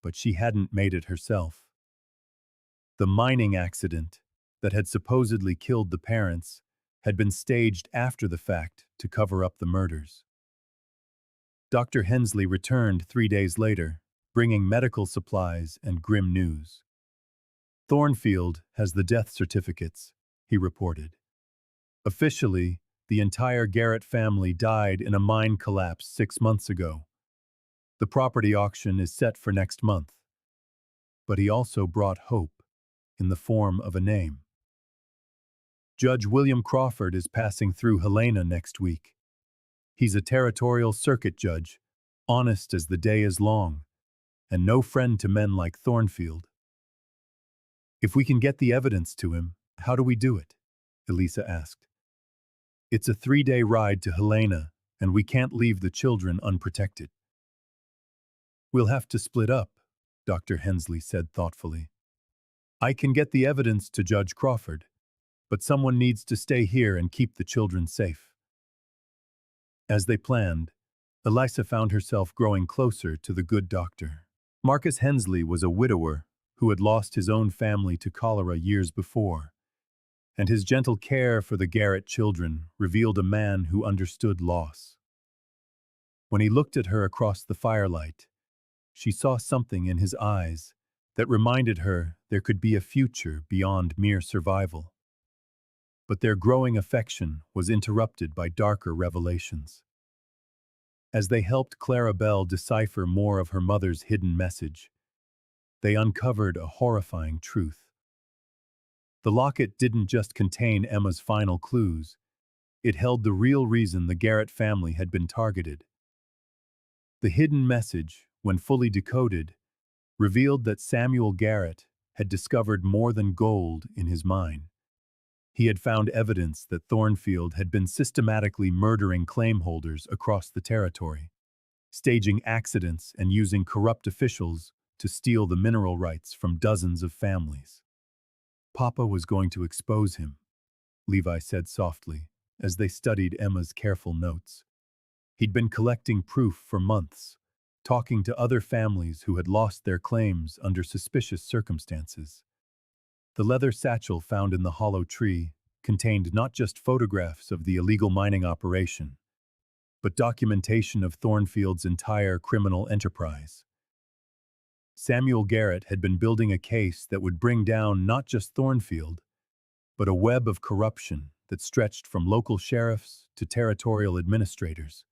but she hadn't made it herself. The mining accident that had supposedly killed the parents had been staged after the fact to cover up the murders. Dr. Hensley returned 3 days later, bringing medical supplies and grim news. Thornfield has the death certificates, he reported. Officially, the entire Garrett family died in a mine collapse 6 months ago. The property auction is set for next month. But he also brought hope in the form of a name. Judge William Crawford is passing through Helena next week. He's a territorial circuit judge, honest as the day is long, and no friend to men like Thornfield. If we can get the evidence to him, how do we do it? Eliza asked. It's a 3-day ride to Helena, and we can't leave the children unprotected. We'll have to split up, Dr. Hensley said thoughtfully. I can get the evidence to Judge Crawford, but someone needs to stay here and keep the children safe. As they planned, Eliza found herself growing closer to the good doctor. Marcus Hensley was a widower who had lost his own family to cholera years before, and his gentle care for the Garrett children revealed a man who understood loss. When he looked at her across the firelight, she saw something in his eyes that reminded her there could be a future beyond mere survival. But their growing affection was interrupted by darker revelations. As they helped Clara Bell decipher more of her mother's hidden message, they uncovered a horrifying truth. The locket didn't just contain Emma's final clues, it held the real reason the Garrett family had been targeted. The hidden message, when fully decoded, revealed that Samuel Garrett had discovered more than gold in his mine. He had found evidence that Thornfield had been systematically murdering claim holders across the territory, staging accidents and using corrupt officials to steal the mineral rights from dozens of families. Papa was going to expose him, Levi said softly, as they studied Emma's careful notes. He'd been collecting proof for months, talking to other families who had lost their claims under suspicious circumstances. The leather satchel found in the hollow tree contained not just photographs of the illegal mining operation, but documentation of Thornfield's entire criminal enterprise. Samuel Garrett had been building a case that would bring down not just Thornfield, but a web of corruption that stretched from local sheriffs to territorial administrators.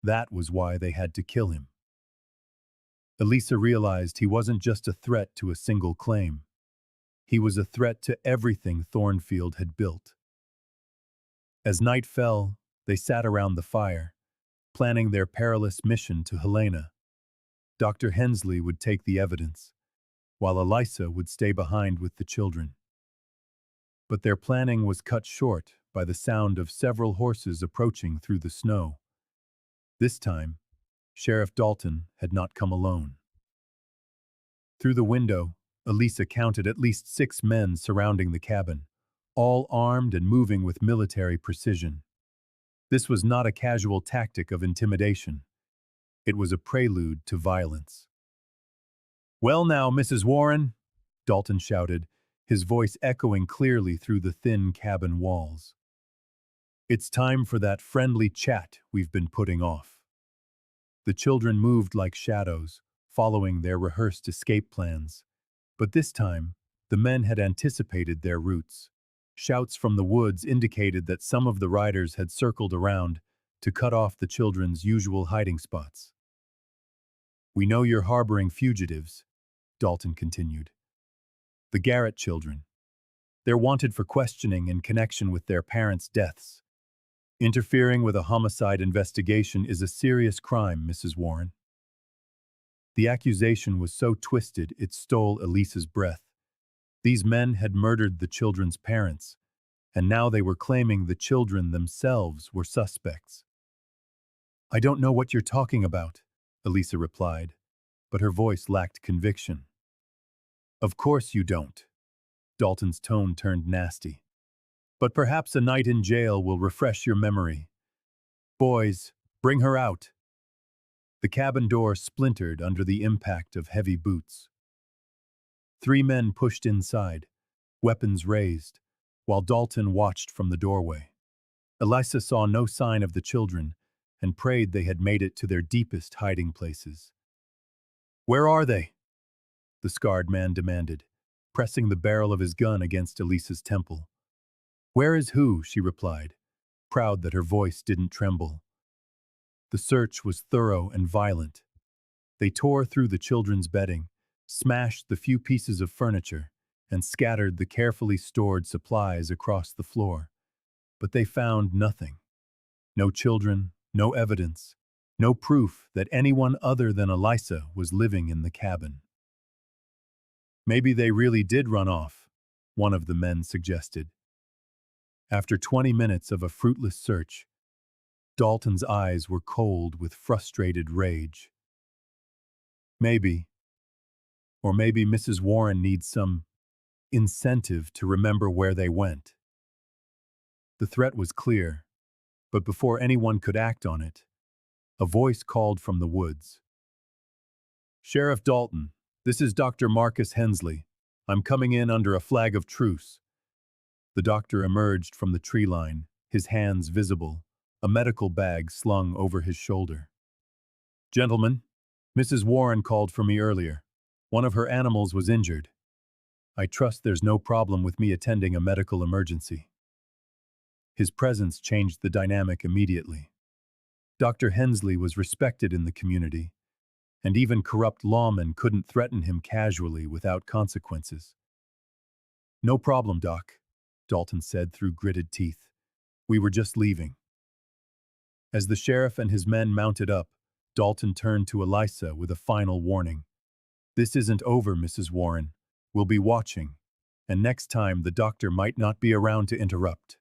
That was why they had to kill him. Eliza realized he wasn't just a threat to a single claim. He was a threat to everything Thornfield had built. As night fell, they sat around the fire, planning their perilous mission to Helena. Dr. Hensley would take the evidence, while Eliza would stay behind with the children. But their planning was cut short by the sound of several horses approaching through the snow. This time, Sheriff Dalton had not come alone. Through the window, Eliza counted at least 6 men surrounding the cabin, all armed and moving with military precision. This was not a casual tactic of intimidation. It was a prelude to violence. "Well now, Mrs. Warren," Dalton shouted, his voice echoing clearly through the thin cabin walls. "It's time for that friendly chat we've been putting off." The children moved like shadows, following their rehearsed escape plans. But this time, the men had anticipated their routes. Shouts from the woods indicated that some of the riders had circled around to cut off the children's usual hiding spots. "We know you're harboring fugitives," Dalton continued. "The Garrett children. They're wanted for questioning in connection with their parents' deaths. Interfering with a homicide investigation is a serious crime, Mrs. Warren." The accusation was so twisted it stole Elisa's breath. These men had murdered the children's parents, and now they were claiming the children themselves were suspects. "I don't know what you're talking about," Eliza replied, but her voice lacked conviction. Of course you don't. Dalton's tone turned nasty. But perhaps a night in jail will refresh your memory. Boys, bring her out. The cabin door splintered under the impact of heavy boots. 3 men pushed inside, weapons raised, while Dalton watched from the doorway. Eliza saw no sign of the children and prayed they had made it to their deepest hiding places. Where are they? The scarred man demanded, pressing the barrel of his gun against Elisa's temple. Where is who? She replied, proud that her voice didn't tremble. The search was thorough and violent. They tore through the children's bedding, smashed the few pieces of furniture, and scattered the carefully stored supplies across the floor. But they found nothing. No children, no evidence, no proof that anyone other than Eliza was living in the cabin. Maybe they really did run off, one of the men suggested. After 20 minutes of a fruitless search, Dalton's eyes were cold with frustrated rage. Maybe, or maybe Mrs. Warren needs some incentive to remember where they went. The threat was clear, but before anyone could act on it, a voice called from the woods. Sheriff Dalton, this is Dr. Marcus Hensley. I'm coming in under a flag of truce. The doctor emerged from the tree line, his hands visible, a medical bag slung over his shoulder. Gentlemen, Mrs. Warren called for me earlier. One of her animals was injured. I trust there's no problem with me attending a medical emergency. His presence changed the dynamic immediately. Dr. Hensley was respected in the community, and even corrupt lawmen couldn't threaten him casually without consequences. No problem, Doc, Dalton said through gritted teeth. We were just leaving. As the sheriff and his men mounted up, Dalton turned to Eliza with a final warning. This isn't over, Mrs. Warren. We'll be watching, and next time the doctor might not be around to interrupt.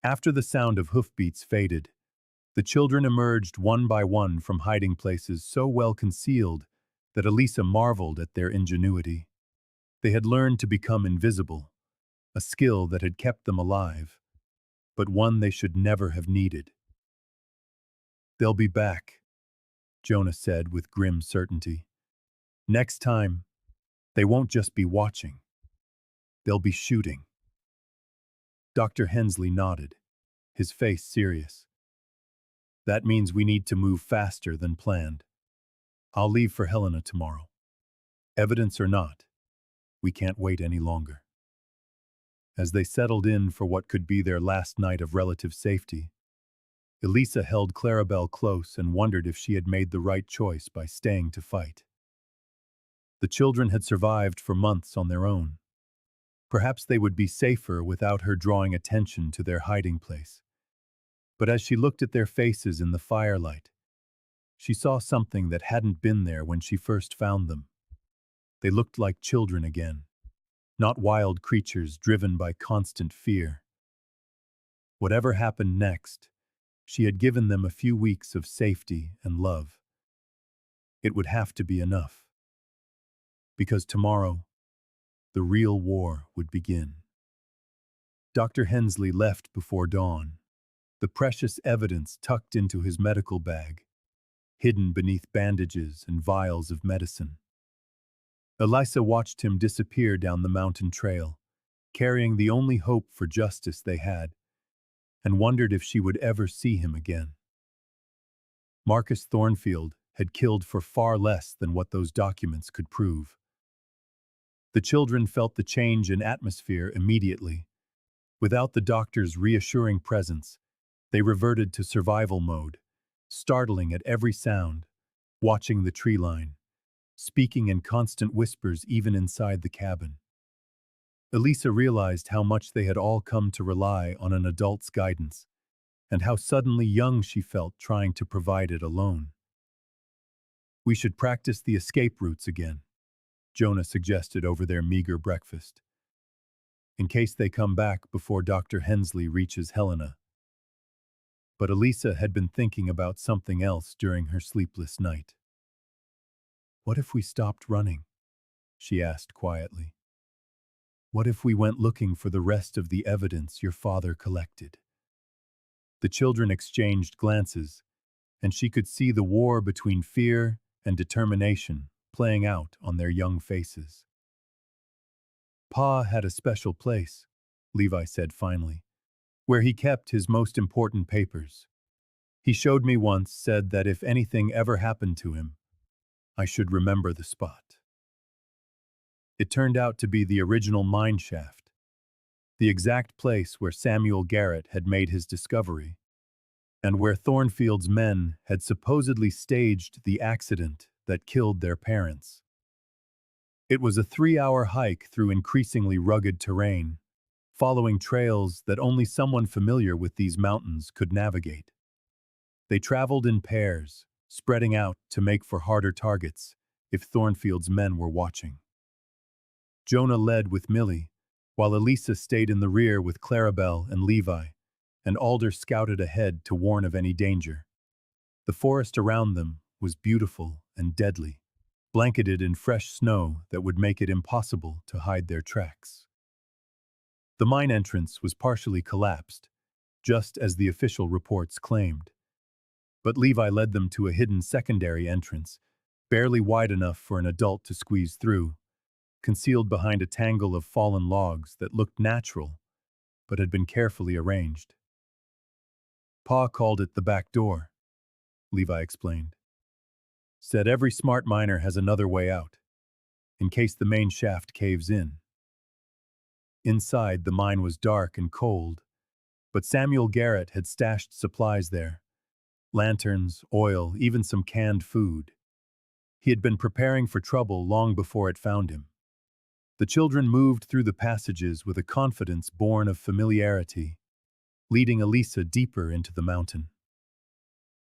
After the sound of hoofbeats faded, the children emerged one by one from hiding places so well concealed that Eliza marveled at their ingenuity. They had learned to become invisible, a skill that had kept them alive, but one they should never have needed. They'll be back, Jonah said with grim certainty. Next time, they won't just be watching. They'll be shooting. Dr. Hensley nodded, his face serious. That means we need to move faster than planned. I'll leave for Helena tomorrow. Evidence or not, we can't wait any longer. As they settled in for what could be their last night of relative safety, Eliza held Clarabelle close and wondered if she had made the right choice by staying to fight. The children had survived for months on their own. Perhaps they would be safer without her drawing attention to their hiding place. But as she looked at their faces in the firelight, she saw something that hadn't been there when she first found them. They looked like children again, not wild creatures driven by constant fear. Whatever happened next, she had given them a few weeks of safety and love. It would have to be enough. Because tomorrow, the real war would begin. Dr. Hensley left before dawn, the precious evidence tucked into his medical bag, hidden beneath bandages and vials of medicine. Eliza watched him disappear down the mountain trail, carrying the only hope for justice they had, and wondered if she would ever see him again. Marcus Thornfield had killed for far less than what those documents could prove. The children felt the change in atmosphere immediately. Without the doctor's reassuring presence, they reverted to survival mode, startling at every sound, watching the tree line, speaking in constant whispers even inside the cabin. Eliza realized how much they had all come to rely on an adult's guidance, and how suddenly young she felt trying to provide it alone. We should practice the escape routes again, Jonah suggested over their meager breakfast, in case they come back before Dr. Hensley reaches Helena. But Eliza had been thinking about something else during her sleepless night. What if we stopped running? she asked quietly. What if we went looking for the rest of the evidence your father collected? The children exchanged glances, and she could see the war between fear and determination playing out on their young faces. Pa had a special place, Levi said finally, where he kept his most important papers. He showed me once, said that if anything ever happened to him, I should remember the spot. It turned out to be the original mine shaft, the exact place where Samuel Garrett had made his discovery, and where Thornfield's men had supposedly staged the accident that killed their parents. It was a 3-hour hike through increasingly rugged terrain, following trails that only someone familiar with these mountains could navigate. They traveled in pairs, spreading out to make for harder targets if Thornfield's men were watching. Jonah led with Millie, while Elisa stayed in the rear with Clarabelle and Levi, and Alder scouted ahead to warn of any danger. The forest around them was beautiful and deadly, blanketed in fresh snow that would make it impossible to hide their tracks. The mine entrance was partially collapsed, just as the official reports claimed. But Levi led them to a hidden secondary entrance, barely wide enough for an adult to squeeze through, concealed behind a tangle of fallen logs that looked natural, but had been carefully arranged. Pa called it the back door, Levi explained. Said every smart miner has another way out, in case the main shaft caves in. Inside, the mine was dark and cold, but Samuel Garrett had stashed supplies there. Lanterns, oil, even some canned food. He had been preparing for trouble long before it found him. The children moved through the passages with a confidence born of familiarity, leading Elisa deeper into the mountain.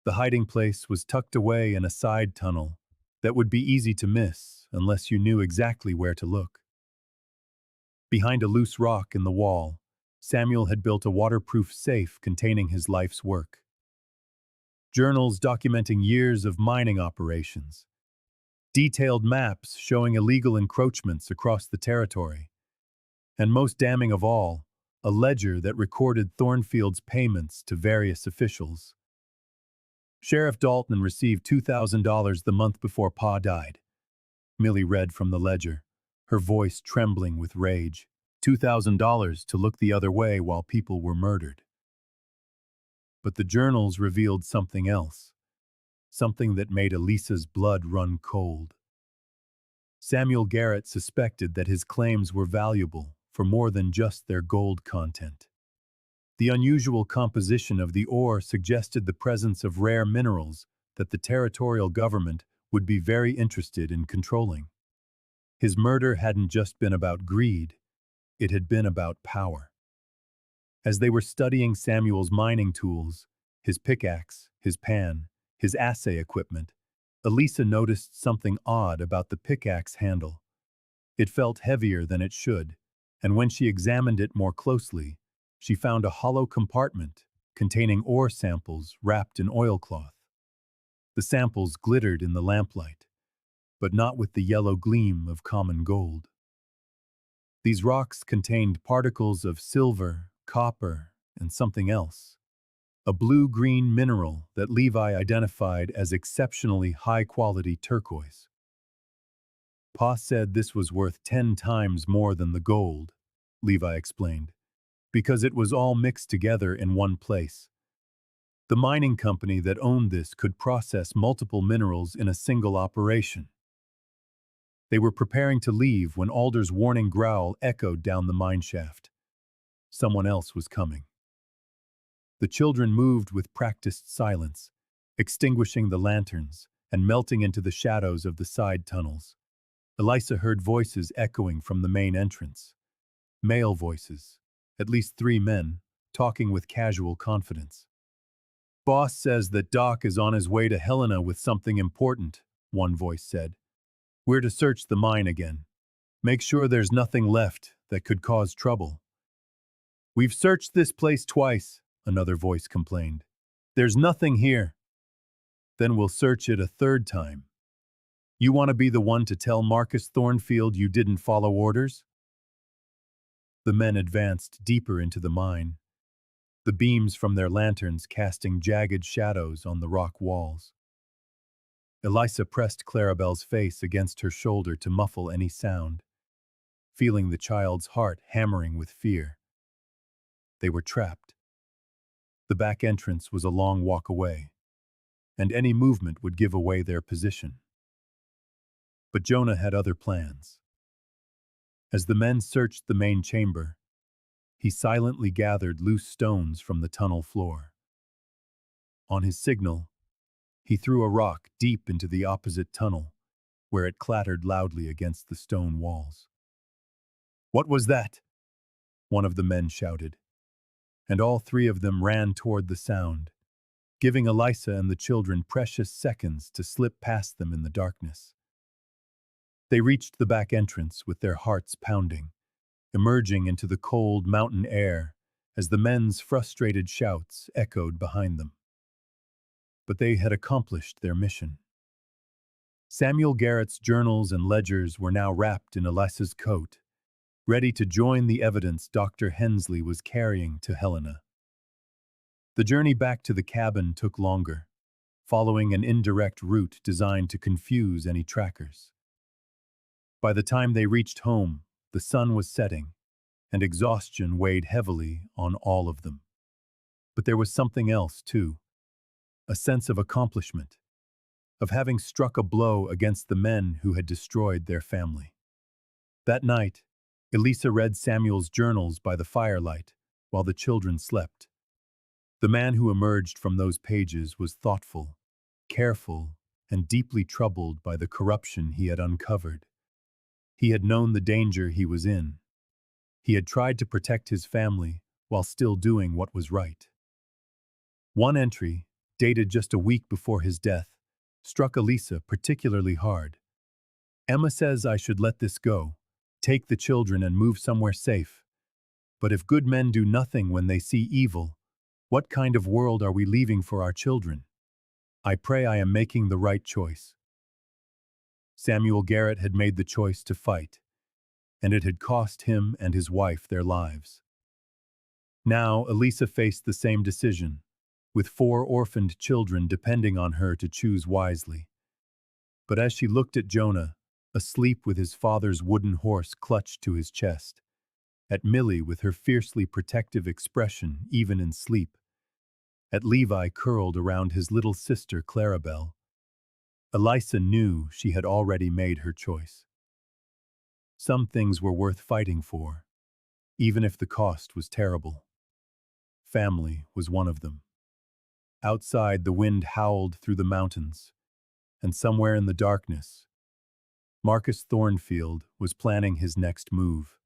The hiding place was tucked away in a side tunnel that would be easy to miss unless you knew exactly where to look. Behind a loose rock in the wall, Samuel had built a waterproof safe containing his life's work. Journals documenting years of mining operations, detailed maps showing illegal encroachments across the territory, and most damning of all, a ledger that recorded Thornfield's payments to various officials. Sheriff Dalton received $2,000 the month before Pa died. Millie read from the ledger, her voice trembling with rage. $2,000 to look the other way while people were murdered. But the journals revealed something else, something that made Elisa's blood run cold. Samuel Garrett suspected that his claims were valuable for more than just their gold content. The unusual composition of the ore suggested the presence of rare minerals that the territorial government would be very interested in controlling. His murder hadn't just been about greed, it had been about power. As they were studying Samuel's mining tools, his pickaxe, his pan, his assay equipment, Elisa noticed something odd about the pickaxe handle. It felt heavier than it should, and when she examined it more closely, she found a hollow compartment containing ore samples wrapped in oilcloth. The samples glittered in the lamplight, but not with the yellow gleam of common gold. These rocks contained particles of silver, copper, and something else, a blue-green mineral that Levi identified as exceptionally high-quality turquoise. Pa said this was worth 10 times more than the gold, Levi explained, because it was all mixed together in one place. The mining company that owned this could process multiple minerals in a single operation. They were preparing to leave when Alder's warning growl echoed down the mine shaft. Someone else was coming. The children moved with practiced silence, extinguishing the lanterns and melting into the shadows of the side tunnels. Eliza heard voices echoing from the main entrance. Male voices, at least 3 men, talking with casual confidence. Boss says that Doc is on his way to Helena with something important, one voice said. We're to search the mine again. Make sure there's nothing left that could cause trouble. We've searched this place twice, another voice complained. There's nothing here. Then we'll search it a 3rd time. You want to be the one to tell Marcus Thornfield you didn't follow orders? The men advanced deeper into the mine, the beams from their lanterns casting jagged shadows on the rock walls. Eliza pressed Clarabelle's face against her shoulder to muffle any sound, feeling the child's heart hammering with fear. They were trapped. The back entrance was a long walk away, and any movement would give away their position. But Jonah had other plans. As the men searched the main chamber, he silently gathered loose stones from the tunnel floor. On his signal, he threw a rock deep into the opposite tunnel, where it clattered loudly against the stone walls. "What was that?" one of the men shouted, and all three of them ran toward the sound, giving Eliza and the children precious seconds to slip past them in the darkness. They reached the back entrance with their hearts pounding, emerging into the cold mountain air as the men's frustrated shouts echoed behind them. But they had accomplished their mission. Samuel Garrett's journals and ledgers were now wrapped in Eliza's coat, ready to join the evidence Dr. Hensley was carrying to Helena. The journey back to the cabin took longer, following an indirect route designed to confuse any trackers. By the time they reached home, the sun was setting, and exhaustion weighed heavily on all of them. But there was something else, too. A sense of accomplishment, of having struck a blow against the men who had destroyed their family. That night, Eliza read Samuel's journals by the firelight while the children slept. The man who emerged from those pages was thoughtful, careful, and deeply troubled by the corruption he had uncovered. He had known the danger he was in. He had tried to protect his family while still doing what was right. One entry, dated just a week before his death, struck Eliza particularly hard. "Emma says I should let this go, take the children and move somewhere safe. But if good men do nothing when they see evil, what kind of world are we leaving for our children? I pray I am making the right choice." Samuel Garrett had made the choice to fight, and it had cost him and his wife their lives. Now, Eliza faced the same decision, with 4 orphaned children depending on her to choose wisely. But as she looked at Jonah, asleep with his father's wooden horse clutched to his chest, at Millie with her fiercely protective expression even in sleep, at Levi curled around his little sister Clarabelle, Eliza knew she had already made her choice. Some things were worth fighting for, even if the cost was terrible. Family was one of them. Outside, the wind howled through the mountains, and somewhere in the darkness, Marcus Thornfield was planning his next move.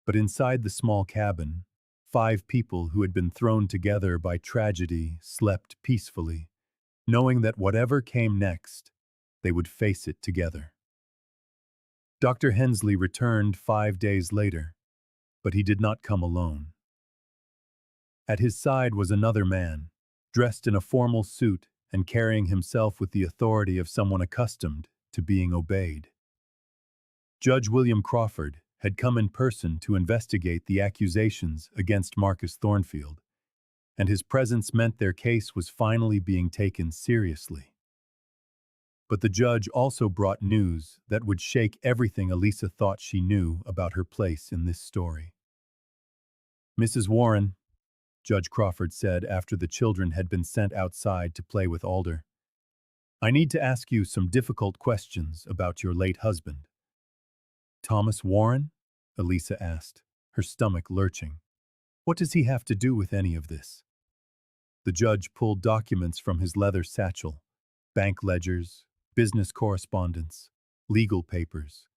But inside the small cabin, 5 people who had been thrown together by tragedy slept peacefully, knowing that whatever came next, they would face it together. Dr. Hensley returned 5 days later, but he did not come alone. At his side was another man, dressed in a formal suit and carrying himself with the authority of someone accustomed to being obeyed. Judge William Crawford had come in person to investigate the accusations against Marcus Thornfield, and his presence meant their case was finally being taken seriously. But the judge also brought news that would shake everything Eliza thought she knew about her place in this story. "Mrs. Warren," Judge Crawford said after the children had been sent outside to play with Alder, "I need to ask you some difficult questions about your late husband." "Thomas Warren?" Eliza asked, her stomach lurching. "What does he have to do with any of this?" The judge pulled documents from his leather satchel, bank ledgers, business correspondence, legal papers.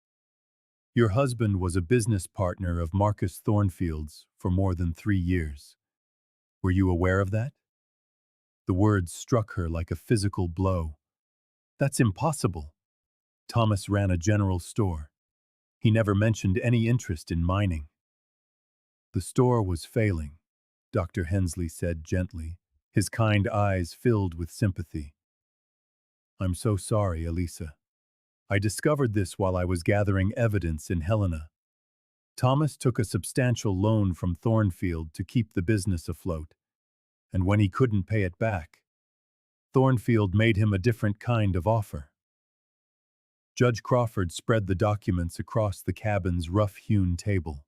"Your husband was a business partner of Marcus Thornfield's for more than 3 years. Were you aware of that?" The words struck her like a physical blow. "That's impossible. Thomas ran a general store. He never mentioned any interest in mining." "The store was failing," Dr. Hensley said gently, his kind eyes filled with sympathy. "I'm so sorry, Eliza. I discovered this while I was gathering evidence in Helena. Thomas took a substantial loan from Thornfield to keep the business afloat, and when he couldn't pay it back, Thornfield made him a different kind of offer. Judge Crawford spread the documents across the cabin's rough-hewn table.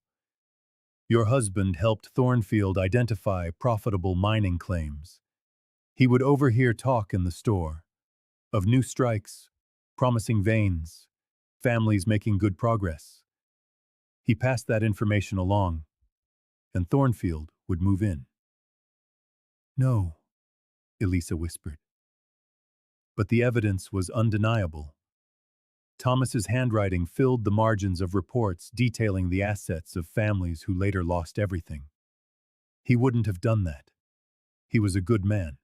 Your husband helped Thornfield identify profitable mining claims. He would overhear talk in the store of new strikes, promising veins, families making good progress. He passed that information along, and Thornfield would move in. No, Eliza whispered. But the evidence was undeniable. Thomas's handwriting filled the margins of reports detailing the assets of families who later lost everything. He wouldn't have done that. He was a good man.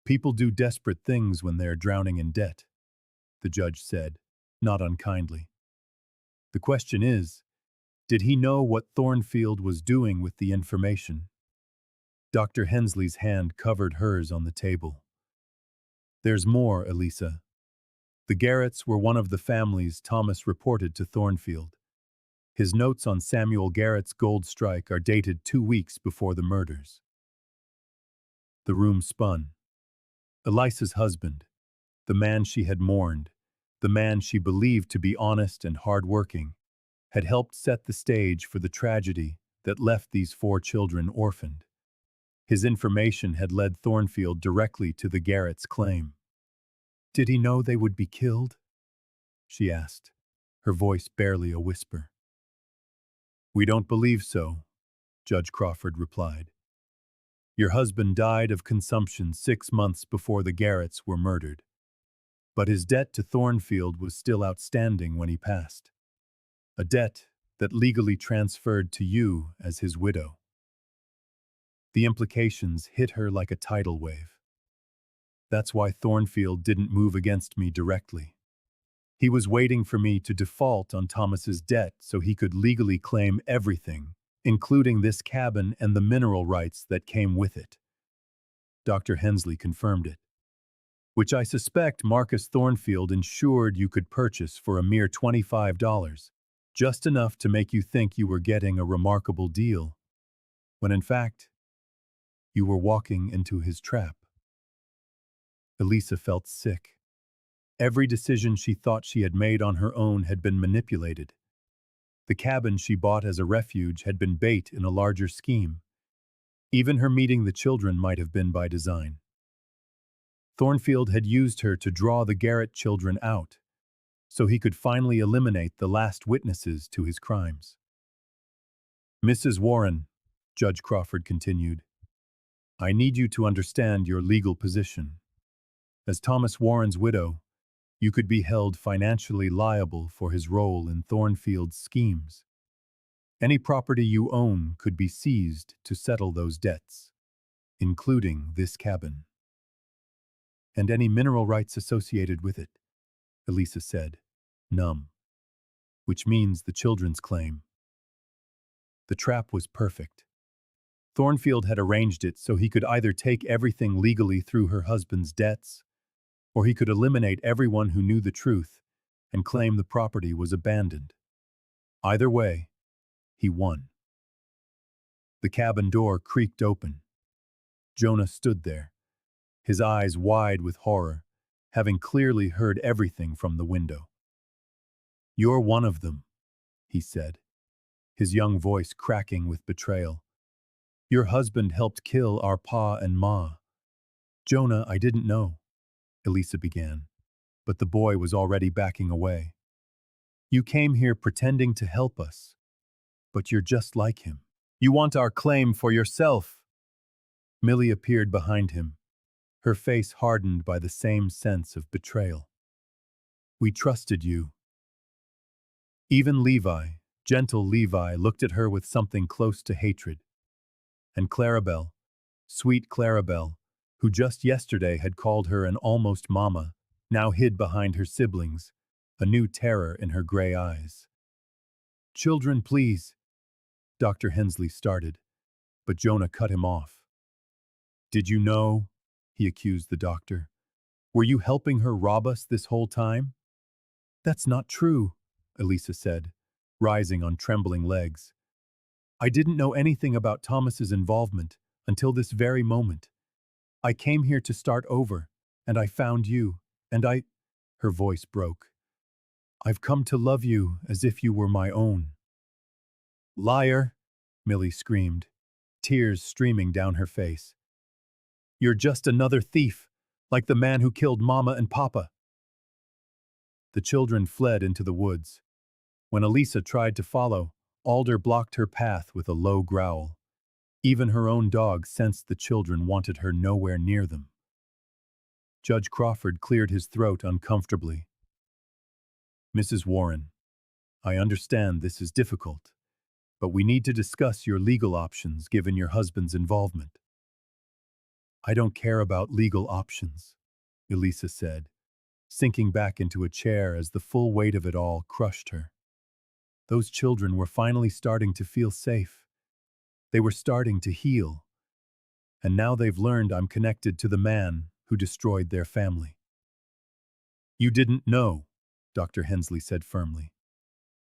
People do desperate things when they're drowning in debt, the judge said, not unkindly. The question is, did he know what Thornfield was doing with the information? Dr. Hensley's hand covered hers on the table. There's more, Eliza. The Garretts were one of the families Thomas reported to Thornfield. His notes on Samuel Garrett's gold strike are dated 2 weeks before the murders. The room spun. Eliza's husband, the man she had mourned, the man she believed to be honest and hard-working, had helped set the stage for the tragedy that left these 4 children orphaned. His information had led Thornfield directly to the Garretts' claim. Did he know they would be killed? She asked, her voice barely a whisper. We don't believe so, Judge Crawford replied. Your husband died of consumption 6 months before the Garretts were murdered. But his debt to Thornfield was still outstanding when he passed. A debt that legally transferred to you as his widow. The implications hit her like a tidal wave. That's why Thornfield didn't move against me directly. He was waiting for me to default on Thomas's debt so he could legally claim everything, including this cabin and the mineral rights that came with it. Dr. Hensley confirmed it. Which I suspect Marcus Thornfield ensured you could purchase for a mere $25, just enough to make you think you were getting a remarkable deal, when in fact, you were walking into his trap. Eliza felt sick. Every decision she thought she had made on her own had been manipulated. The cabin she bought as a refuge had been bait in a larger scheme. Even her meeting the children might have been by design. Thornfield had used her to draw the Garrett children out, so he could finally eliminate the last witnesses to his crimes. Mrs. Warren, Judge Crawford continued, I need you to understand your legal position. As Thomas Warren's widow, you could be held financially liable for his role in Thornfield's schemes. Any property you own could be seized to settle those debts, including this cabin. And any mineral rights associated with it, Eliza said, numb. Which means the children's claim. The trap was perfect. Thornfield had arranged it so he could either take everything legally through her husband's debts, or he could eliminate everyone who knew the truth and claim the property was abandoned. Either way, he won. The cabin door creaked open. Jonah stood there, his eyes wide with horror, having clearly heard everything from the window. You're one of them, he said, his young voice cracking with betrayal. Your husband helped kill our pa and ma. Jonah, I didn't know, Eliza began, but the boy was already backing away. You came here pretending to help us, but you're just like him. You want our claim for yourself. Millie appeared behind him, her face hardened by the same sense of betrayal. We trusted you. Even Levi, gentle Levi, looked at her with something close to hatred. And Clarabelle, sweet Clarabelle, who just yesterday had called her an almost mama, now hid behind her siblings, a new terror in her gray eyes. Children, please, Dr. Hensley started, but Jonah cut him off. Did you know? He accused the doctor. Were you helping her rob us this whole time? That's not true, Eliza said, rising on trembling legs. I didn't know anything about Thomas's involvement until this very moment. I came here to start over, and I found you, and I— Her voice broke. I've come to love you as if you were my own. Liar, Millie screamed, tears streaming down her face. You're just another thief, like the man who killed Mama and Papa. The children fled into the woods. When Eliza tried to follow, Alder blocked her path with a low growl. Even her own dog sensed the children wanted her nowhere near them. Judge Crawford cleared his throat uncomfortably. Mrs. Warren, I understand this is difficult, but we need to discuss your legal options given your husband's involvement. I don't care about legal options, Eliza said, sinking back into a chair as the full weight of it all crushed her. Those children were finally starting to feel safe. They were starting to heal. And now they've learned I'm connected to the man who destroyed their family. You didn't know, Dr. Hensley said firmly.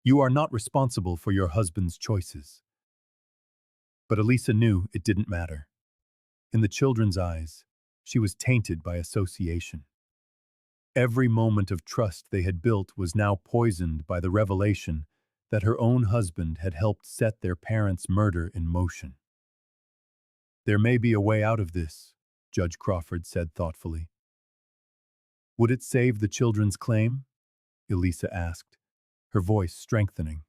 You are not responsible for your husband's choices. But Eliza knew it didn't matter. In the children's eyes, she was tainted by association. Every moment of trust they had built was now poisoned by the revelation that her own husband had helped set their parents' murder in motion. There may be a way out of this, Judge Crawford said thoughtfully. Would it save the children's claim? Eliza asked, her voice strengthening.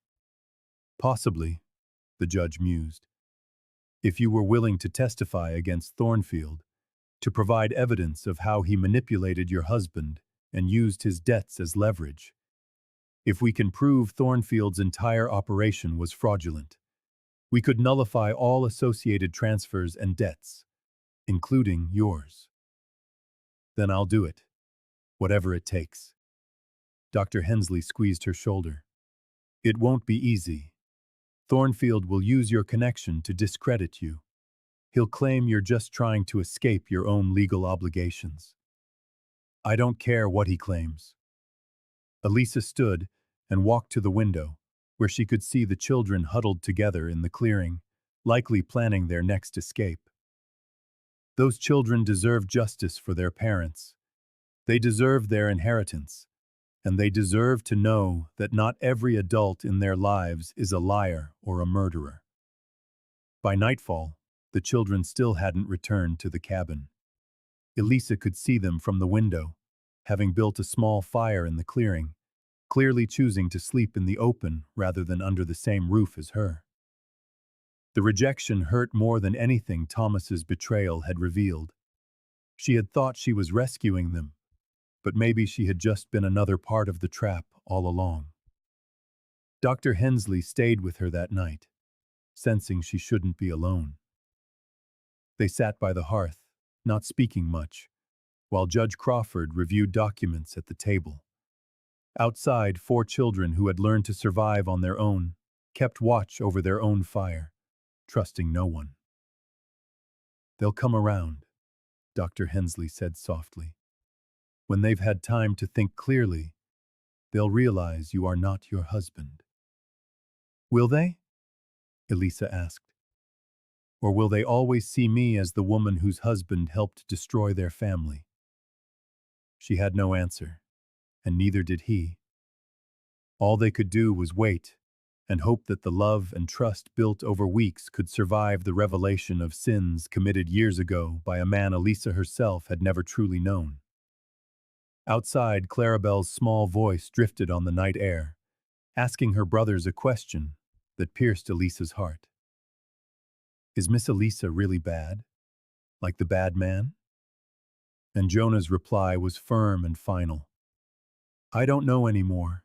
Possibly, the judge mused. If you were willing to testify against Thornfield, to provide evidence of how he manipulated your husband and used his debts as leverage. If we can prove Thornfield's entire operation was fraudulent, we could nullify all associated transfers and debts, including yours. Then I'll do it, whatever it takes. Dr. Hensley squeezed her shoulder. It won't be easy. Thornfield will use your connection to discredit you. He'll claim you're just trying to escape your own legal obligations. I don't care what he claims. Eliza stood and walked to the window, where she could see the children huddled together in the clearing, likely planning their next escape. Those children deserve justice for their parents. They deserve their inheritance, and they deserve to know that not every adult in their lives is a liar or a murderer. By nightfall, the children still hadn't returned to the cabin. Eliza could see them from the window, having built a small fire in the clearing, clearly choosing to sleep in the open rather than under the same roof as her. The rejection hurt more than anything Thomas's betrayal had revealed. She had thought she was rescuing them, but maybe she had just been another part of the trap all along. Dr. Hensley stayed with her that night, sensing she shouldn't be alone. They sat by the hearth, not speaking much, while Judge Crawford reviewed documents at the table. Outside, 4 children who had learned to survive on their own kept watch over their own fire, trusting no one. They'll come around, Dr. Hensley said softly. When they've had time to think clearly, they'll realize you are not your husband. Will they? Eliza asked. Or will they always see me as the woman whose husband helped destroy their family? She had no answer, and neither did he. All they could do was wait and hope that the love and trust built over weeks could survive the revelation of sins committed years ago by a man Eliza herself had never truly known. Outside, Clarabelle's small voice drifted on the night air, asking her brothers a question that pierced Eliza's heart. Is Miss Eliza really bad? Like the bad man? And Jonah's reply was firm and final. I don't know anymore.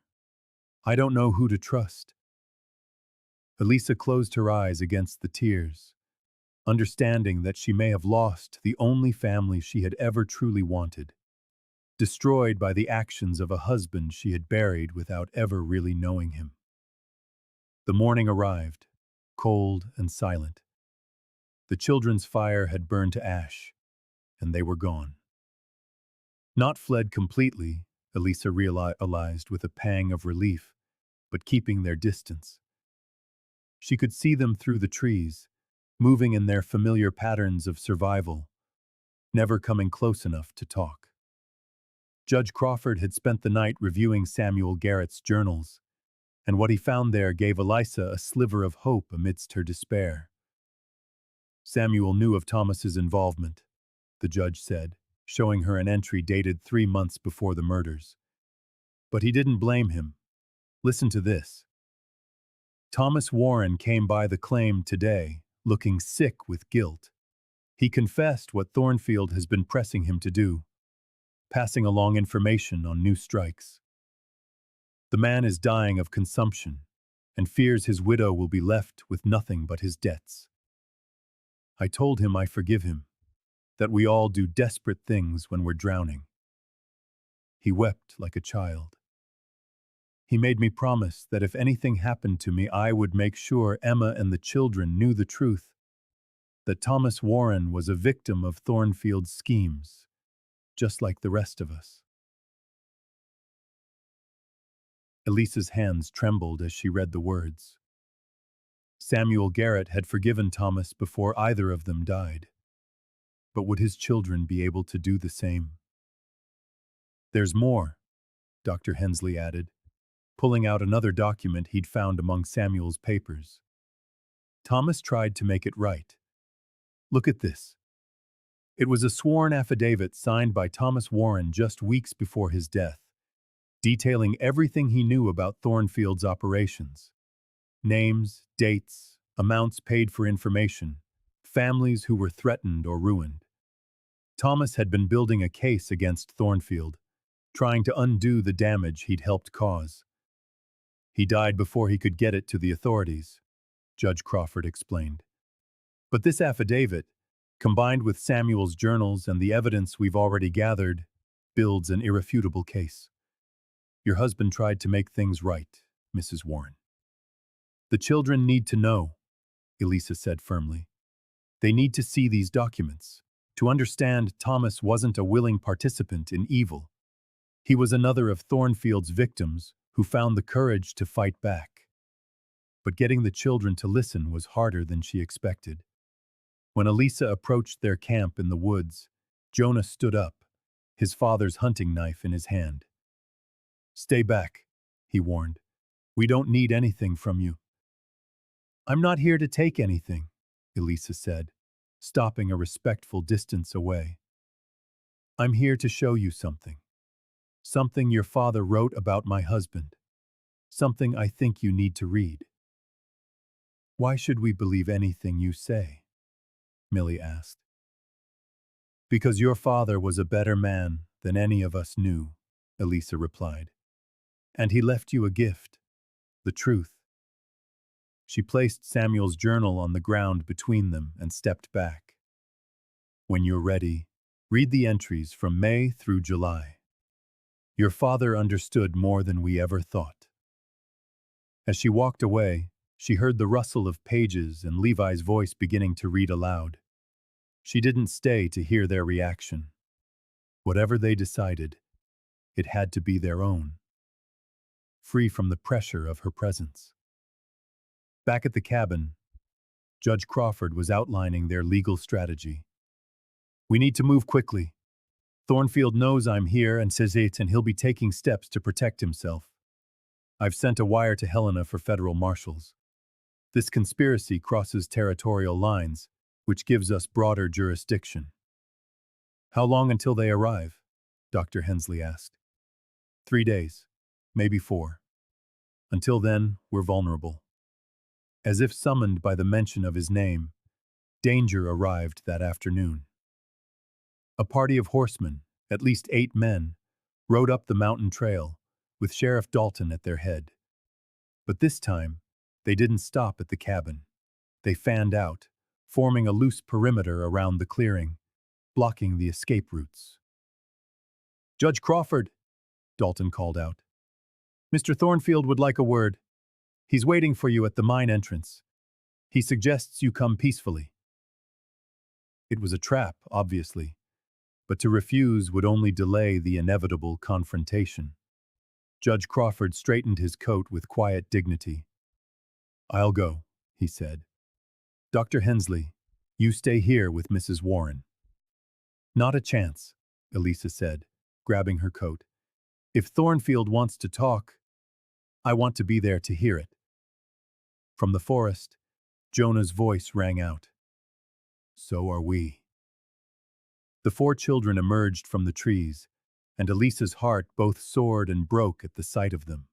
I don't know who to trust. Eliza closed her eyes against the tears, understanding that she may have lost the only family she had ever truly wanted, destroyed by the actions of a husband she had buried without ever really knowing him. The morning arrived, cold and silent. The children's fire had burned to ash, and they were gone. Not fled completely, Eliza realized with a pang of relief, but keeping their distance. She could see them through the trees, moving in their familiar patterns of survival, never coming close enough to talk. Judge Crawford had spent the night reviewing Samuel Garrett's journals, and what he found there gave Eliza a sliver of hope amidst her despair. Samuel knew of Thomas's involvement, the judge said, showing her an entry dated 3 months before the murders. But he didn't blame him. Listen to this. Thomas Warren came by the claim today, looking sick with guilt. He confessed what Thornfield has been pressing him to do, passing along information on new strikes. The man is dying of consumption and fears his widow will be left with nothing but his debts. I told him I forgive him, that we all do desperate things when we're drowning. He wept like a child. He made me promise that if anything happened to me, I would make sure Emma and the children knew the truth, that Thomas Warren was a victim of Thornfield's schemes, just like the rest of us. Elisa's hands trembled as she read the words. Samuel Garrett had forgiven Thomas before either of them died. But would his children be able to do the same? There's more, Dr. Hensley added, pulling out another document he'd found among Samuel's papers. Thomas tried to make it right. Look at this. It was a sworn affidavit signed by Thomas Warren just weeks before his death, detailing everything he knew about Thornfield's operations. Names, dates, amounts paid for information, families who were threatened or ruined. Thomas had been building a case against Thornfield, trying to undo the damage he'd helped cause. He died before he could get it to the authorities, Judge Crawford explained. But this affidavit, combined with Samuel's journals and the evidence we've already gathered, builds an irrefutable case. Your husband tried to make things right, Mrs. Warren. The children need to know, Eliza said firmly. They need to see these documents, to understand Thomas wasn't a willing participant in evil. He was another of Thornfield's victims who found the courage to fight back. But getting the children to listen was harder than she expected. When Eliza approached their camp in the woods, Jonah stood up, his father's hunting knife in his hand. Stay back, he warned. We don't need anything from you. I'm not here to take anything, Eliza said, stopping a respectful distance away. I'm here to show you something. Something your father wrote about my husband. Something I think you need to read. Why should we believe anything you say? Millie asked. Because your father was a better man than any of us knew, Eliza replied. And he left you a gift, the truth. She placed Samuel's journal on the ground between them and stepped back. When you're ready, read the entries from May through July. Your father understood more than we ever thought. As she walked away, she heard the rustle of pages and Levi's voice beginning to read aloud. She didn't stay to hear their reaction. Whatever they decided, it had to be their own, free from the pressure of her presence. Back at the cabin, Judge Crawford was outlining their legal strategy. We need to move quickly. Thornfield knows I'm here and says it, and he'll be taking steps to protect himself. I've sent a wire to Helena for federal marshals. This conspiracy crosses territorial lines, which gives us broader jurisdiction. How long until they arrive? Dr. Hensley asked. 3 days, maybe 4. Until then, we're vulnerable. As if summoned by the mention of his name, danger arrived that afternoon. A party of horsemen, at least 8 men, rode up the mountain trail, with Sheriff Dalton at their head. But this time, they didn't stop at the cabin. They fanned out, forming a loose perimeter around the clearing, blocking the escape routes. Judge Crawford, Dalton called out. Mr. Thornfield would like a word. He's waiting for you at the mine entrance. He suggests you come peacefully. It was a trap, obviously, but to refuse would only delay the inevitable confrontation. Judge Crawford straightened his coat with quiet dignity. "I'll go," he said. "Dr. Hensley, you stay here with Mrs. Warren." "Not a chance," Eliza said, grabbing her coat. "If Thornfield wants to talk, I want to be there to hear it." From the forest, Jonah's voice rang out. "So are we." The four children emerged from the trees, and Elisa's heart both soared and broke at the sight of them.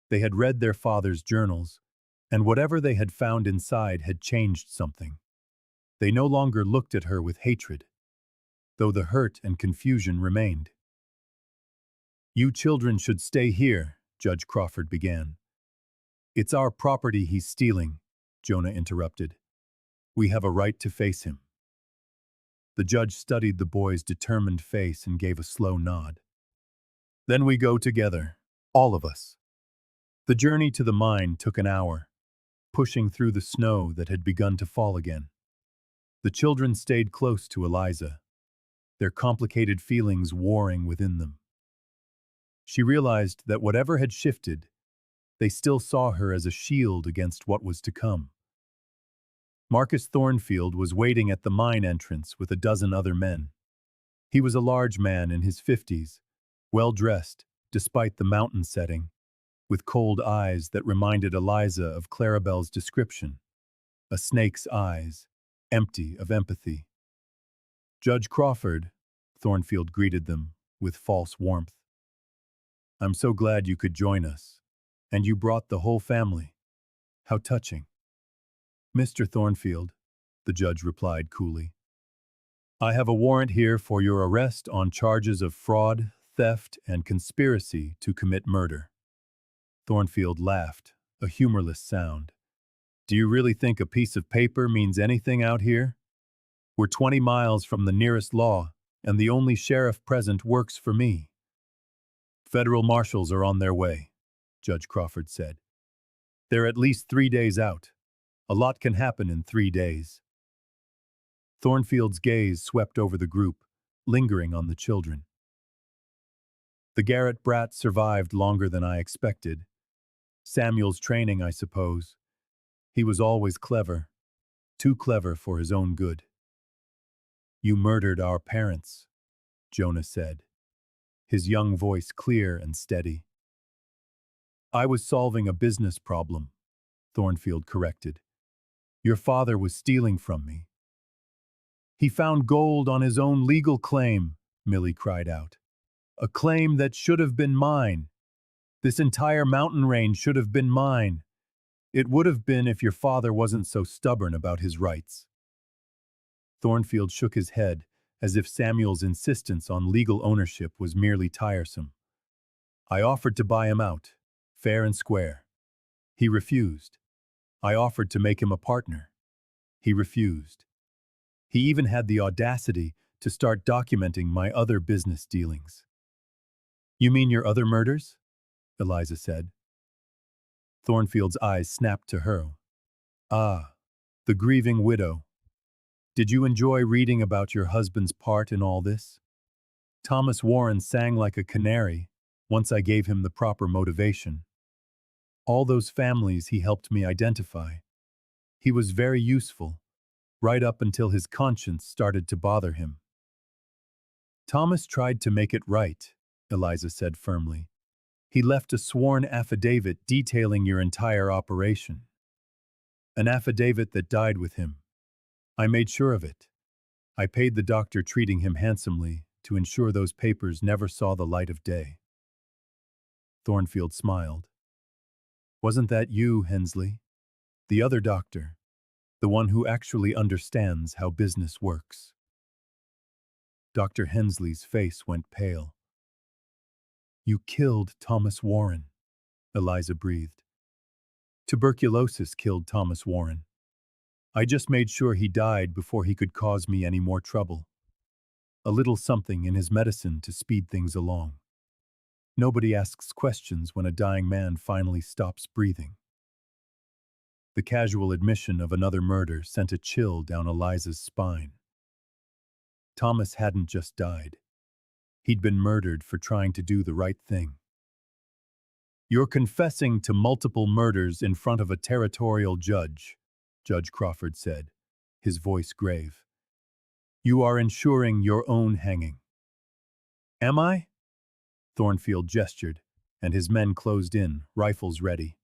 They had read their father's journals, and whatever they had found inside had changed something. They no longer looked at her with hatred, though the hurt and confusion remained. "You children should stay here," Judge Crawford began. "It's our property he's stealing," Jonah interrupted. "We have a right to face him." The judge studied the boy's determined face and gave a slow nod. "Then we go together, all of us." The journey to the mine took an hour, pushing through the snow that had begun to fall again. The children stayed close to Eliza, their complicated feelings warring within them. She realized that whatever had shifted, they still saw her as a shield against what was to come. Marcus Thornfield was waiting at the mine entrance with a dozen other men. He was a large man in his 50s, well-dressed, despite the mountain setting, with cold eyes that reminded Eliza of Clarabelle's description, a snake's eyes, empty of empathy. "Judge Crawford," Thornfield greeted them with false warmth. "I'm so glad you could join us, and you brought the whole family. How touching." "Mr. Thornfield," the judge replied coolly, "I have a warrant here for your arrest on charges of fraud, theft, and conspiracy to commit murder." Thornfield laughed, a humorless sound. "Do you really think a piece of paper means anything out here? We're 20 miles from the nearest law, and the only sheriff present works for me." "Federal marshals are on their way," Judge Crawford said. "They're at least 3 days out. A lot can happen in 3 days." Thornfield's gaze swept over the group, lingering on the children. "The Garrett brat survived longer than I expected. Samuel's training, I suppose. He was always clever, too clever for his own good." "You murdered our parents," Jonah said, his young voice clear and steady. "I was solving a business problem," Thornfield corrected. "Your father was stealing from me." "He found gold on his own legal claim," Millie cried out. "A claim that should have been mine. This entire mountain range should have been mine. It would have been if your father wasn't so stubborn about his rights." Thornfield shook his head, as if Samuel's insistence on legal ownership was merely tiresome. "I offered to buy him out, fair and square. He refused. I offered to make him a partner. He refused. He even had the audacity to start documenting my other business dealings." "You mean your other murders?" Eliza said. Thornfield's eyes snapped to her. "Ah, the grieving widow. Did you enjoy reading about your husband's part in all this? Thomas Warren sang like a canary once I gave him the proper motivation. All those families he helped me identify. He was very useful, right up until his conscience started to bother him." "Thomas tried to make it right," Eliza said firmly. "He left a sworn affidavit detailing your entire operation. An affidavit that died with him. I made sure of it. I paid the doctor treating him handsomely to ensure those papers never saw the light of day." Thornfield smiled. "Wasn't that you, Hensley? The other doctor, the one who actually understands how business works?" Dr. Hensley's face went pale. "You killed Thomas Warren," Eliza breathed. "Tuberculosis killed Thomas Warren. I just made sure he died before he could cause me any more trouble. A little something in his medicine to speed things along. Nobody asks questions when a dying man finally stops breathing." The casual admission of another murder sent a chill down Eliza's spine. Thomas hadn't just died. He'd been murdered for trying to do the right thing. "You're confessing to multiple murders in front of a territorial judge," Judge Crawford said, his voice grave. "You are ensuring your own hanging." "Am I?" Thornfield gestured, and his men closed in, rifles ready.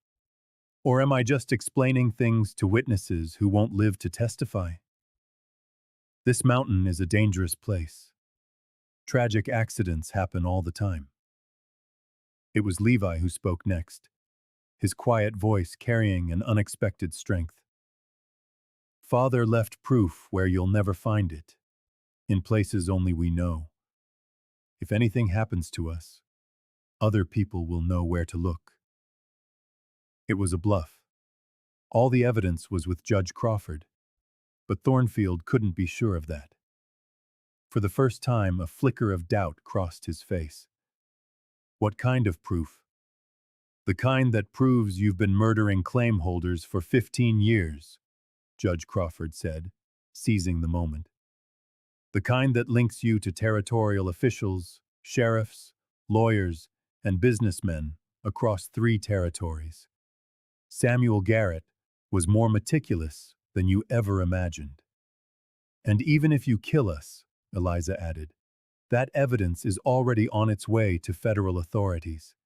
"Or am I just explaining things to witnesses who won't live to testify? This mountain is a dangerous place. Tragic accidents happen all the time." It was Levi who spoke next, his quiet voice carrying an unexpected strength. "Father left proof where you'll never find it, in places only we know. If anything happens to us, other people will know where to look." It was a bluff. All the evidence was with Judge Crawford, but Thornfield couldn't be sure of that. For the first time, a flicker of doubt crossed his face. "What kind of proof?" "The kind that proves you've been murdering claim holders for 15 years, Judge Crawford said, seizing the moment. "The kind that links you to territorial officials, sheriffs, lawyers, and businessmen across 3 territories. Samuel Garrett was more meticulous than you ever imagined. And even if you kill us," Eliza added, "that evidence is already on its way to federal authorities.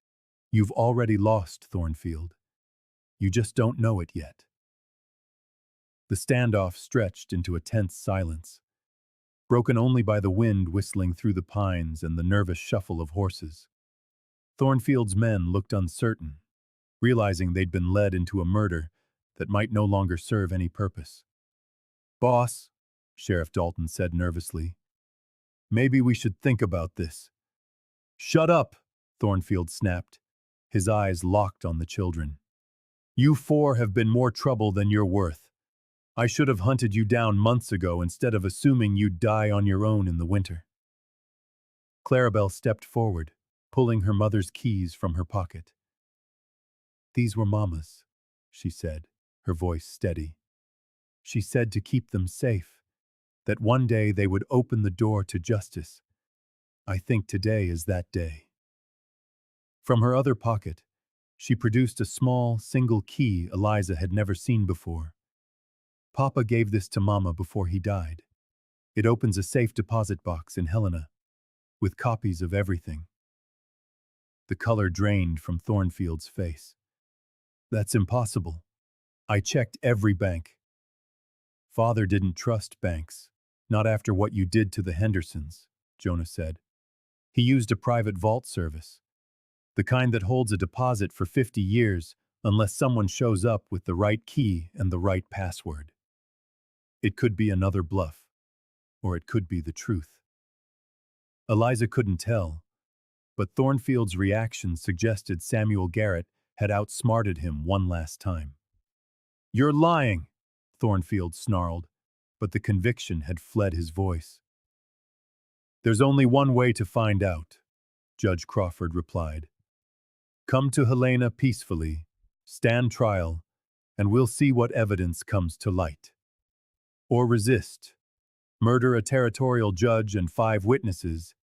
You've already lost, Thornfield. You just don't know it yet." The standoff stretched into a tense silence, broken only by the wind whistling through the pines and the nervous shuffle of horses. Thornfield's men looked uncertain, realizing they'd been led into a murder that might no longer serve any purpose. "Boss," Sheriff Dalton said nervously, "maybe we should think about this." "Shut up," Thornfield snapped, his eyes locked on the children. "You 4 have been more trouble than you're worth. I should have hunted you down months ago instead of assuming you'd die on your own in the winter." Clarabelle stepped forward, pulling her mother's keys from her pocket. "These were Mama's," she said, her voice steady. "She said to keep them safe, that one day they would open the door to justice. I think today is that day." From her other pocket, she produced a small, single key Eliza had never seen before. "Papa gave this to Mama before he died. It opens a safe deposit box in Helena, with copies of everything." The color drained from Thornfield's face. "That's impossible. I checked every bank." "Father didn't trust banks, not after what you did to the Hendersons," Jonah said. "He used a private vault service, the kind that holds a deposit for 50 years unless someone shows up with the right key and the right password. It could be another bluff, or it could be the truth." Eliza couldn't tell, but Thornfield's reaction suggested Samuel Garrett had outsmarted him one last time. "You're lying," Thornfield snarled, but the conviction had fled his voice. "There's only one way to find out," Judge Crawford replied. "Come to Helena peacefully, stand trial, and we'll see what evidence comes to light. Or resist, murder a territorial judge and 5 witnesses,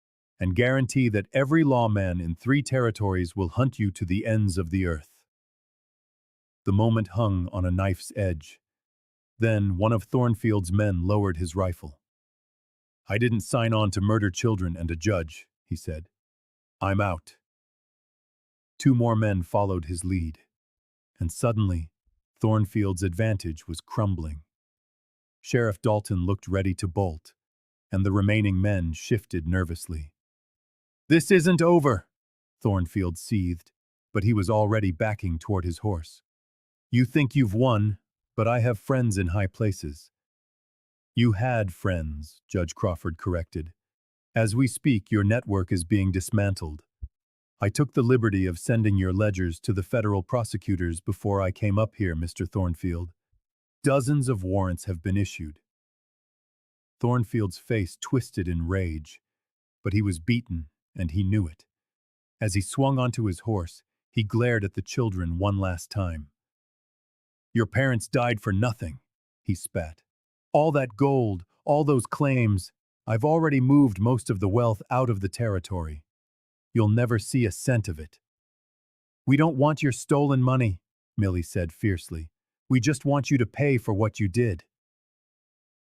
and guarantee that every lawman in 3 territories will hunt you to the ends of the earth." The moment hung on a knife's edge. Then one of Thornfield's men lowered his rifle. "I didn't sign on to murder children and a judge," he said. "I'm out." 2 more men followed his lead, and suddenly, Thornfield's advantage was crumbling. Sheriff Dalton looked ready to bolt, and the remaining men shifted nervously. "This isn't over," Thornfield seethed, but he was already backing toward his horse. "You think you've won, but I have friends in high places." "You had friends," Judge Crawford corrected. "As we speak, your network is being dismantled. I took the liberty of sending your ledgers to the federal prosecutors before I came up here, Mr. Thornfield. Dozens of warrants have been issued." Thornfield's face twisted in rage, but he was beaten, and he knew it. As he swung onto his horse, he glared at the children one last time. "Your parents died for nothing," he spat. "All that gold, all those claims, I've already moved most of the wealth out of the territory. You'll never see a cent of it. We don't want your stolen money, Millie said fiercely. We just want you to pay for what you did.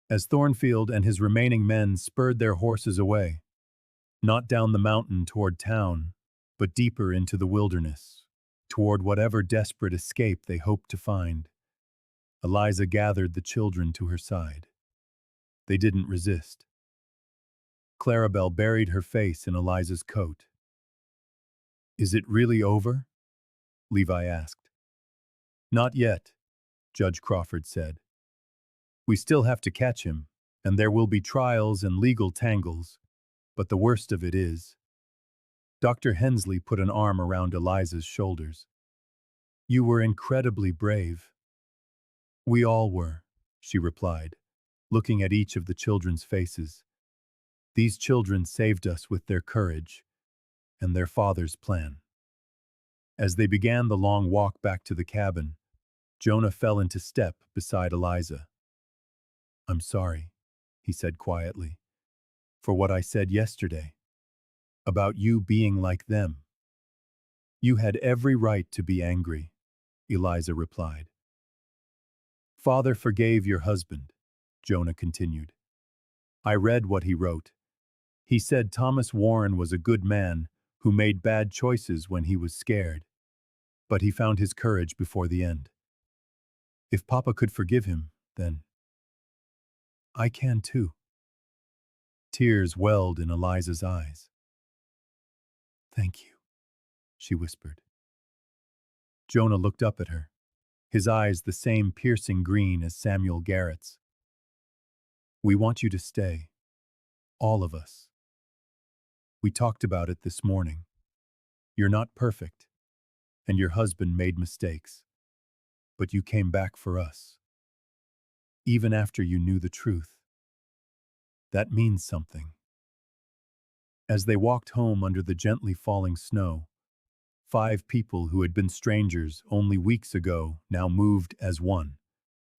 As Thornfield and his remaining men spurred their horses away, not down the mountain toward town, but deeper into the wilderness, toward whatever desperate escape they hoped to find, Eliza gathered the children to her side. They didn't resist. Clarabelle buried her face in Eliza's coat. Is it really over? Levi asked. Not yet, Judge Crawford said. We still have to catch him, and there will be trials and legal tangles, but the worst of it is. Dr. Hensley put an arm around Eliza's shoulders. You were incredibly brave. We all were, she replied, looking at each of the children's faces. These children saved us with their courage and their father's plan. As they began the long walk back to the cabin, Jonah fell into step beside Eliza. I'm sorry, he said quietly, for what I said yesterday, about you being like them. You had every right to be angry, Eliza replied. Father forgave your husband, Jonah continued. I read what he wrote. He said Thomas Warren was a good man who made bad choices when he was scared, but he found his courage before the end. If Papa could forgive him, then I can too. Tears welled in Eliza's eyes. Thank you, she whispered. Jonah looked up at her, his eyes the same piercing green as Samuel Garrett's. We want you to stay, all of us. We talked about it this morning. You're not perfect, and your husband made mistakes, but you came back for us, even after you knew the truth. That means something. As they walked home under the gently falling snow, 5 people who had been strangers only weeks ago now moved as one,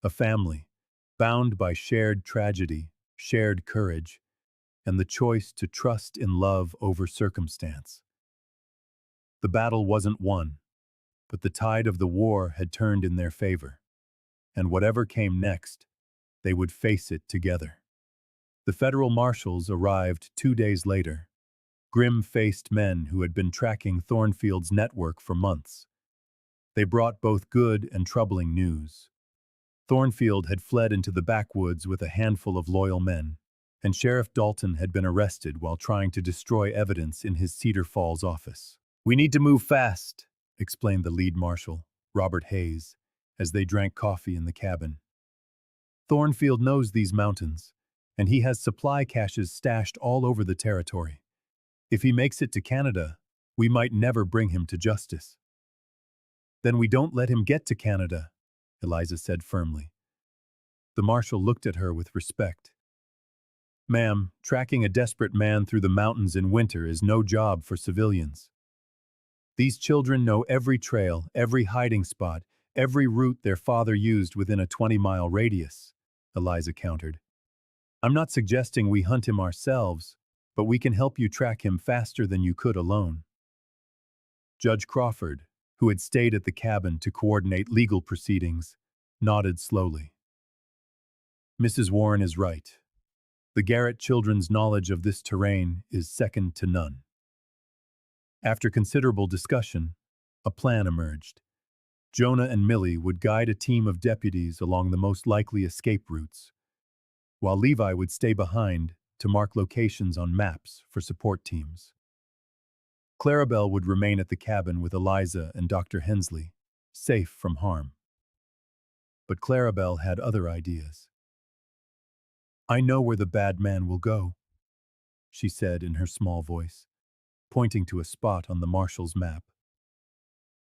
a family, bound by shared tragedy, shared courage, and the choice to trust in love over circumstance. The battle wasn't won, but the tide of the war had turned in their favor, and whatever came next, they would face it together. The federal marshals arrived 2 days later, grim-faced men who had been tracking Thornfield's network for months. They brought both good and troubling news. Thornfield had fled into the backwoods with a handful of loyal men, and Sheriff Dalton had been arrested while trying to destroy evidence in his Cedar Falls office. We need to move fast, explained the lead marshal, Robert Hayes, as they drank coffee in the cabin. Thornfield knows these mountains, and he has supply caches stashed all over the territory. If he makes it to Canada, we might never bring him to justice. Then we don't let him get to Canada, Eliza said firmly. The marshal looked at her with respect. Ma'am, tracking a desperate man through the mountains in winter is no job for civilians. These children know every trail, every hiding spot, every route their father used within a 20-mile radius, Eliza countered. I'm not suggesting we hunt him ourselves, but we can help you track him faster than you could alone. Judge Crawford, who had stayed at the cabin to coordinate legal proceedings, nodded slowly. Mrs. Warren is right. The Garrett children's knowledge of this terrain is second to none. After considerable discussion, a plan emerged. Jonah and Millie would guide a team of deputies along the most likely escape routes, while Levi would stay behind to mark locations on maps for support teams. Clarabelle would remain at the cabin with Eliza and Dr. Hensley, safe from harm. But Clarabelle had other ideas. I know where the bad man will go, she said in her small voice, pointing to a spot on the marshal's map.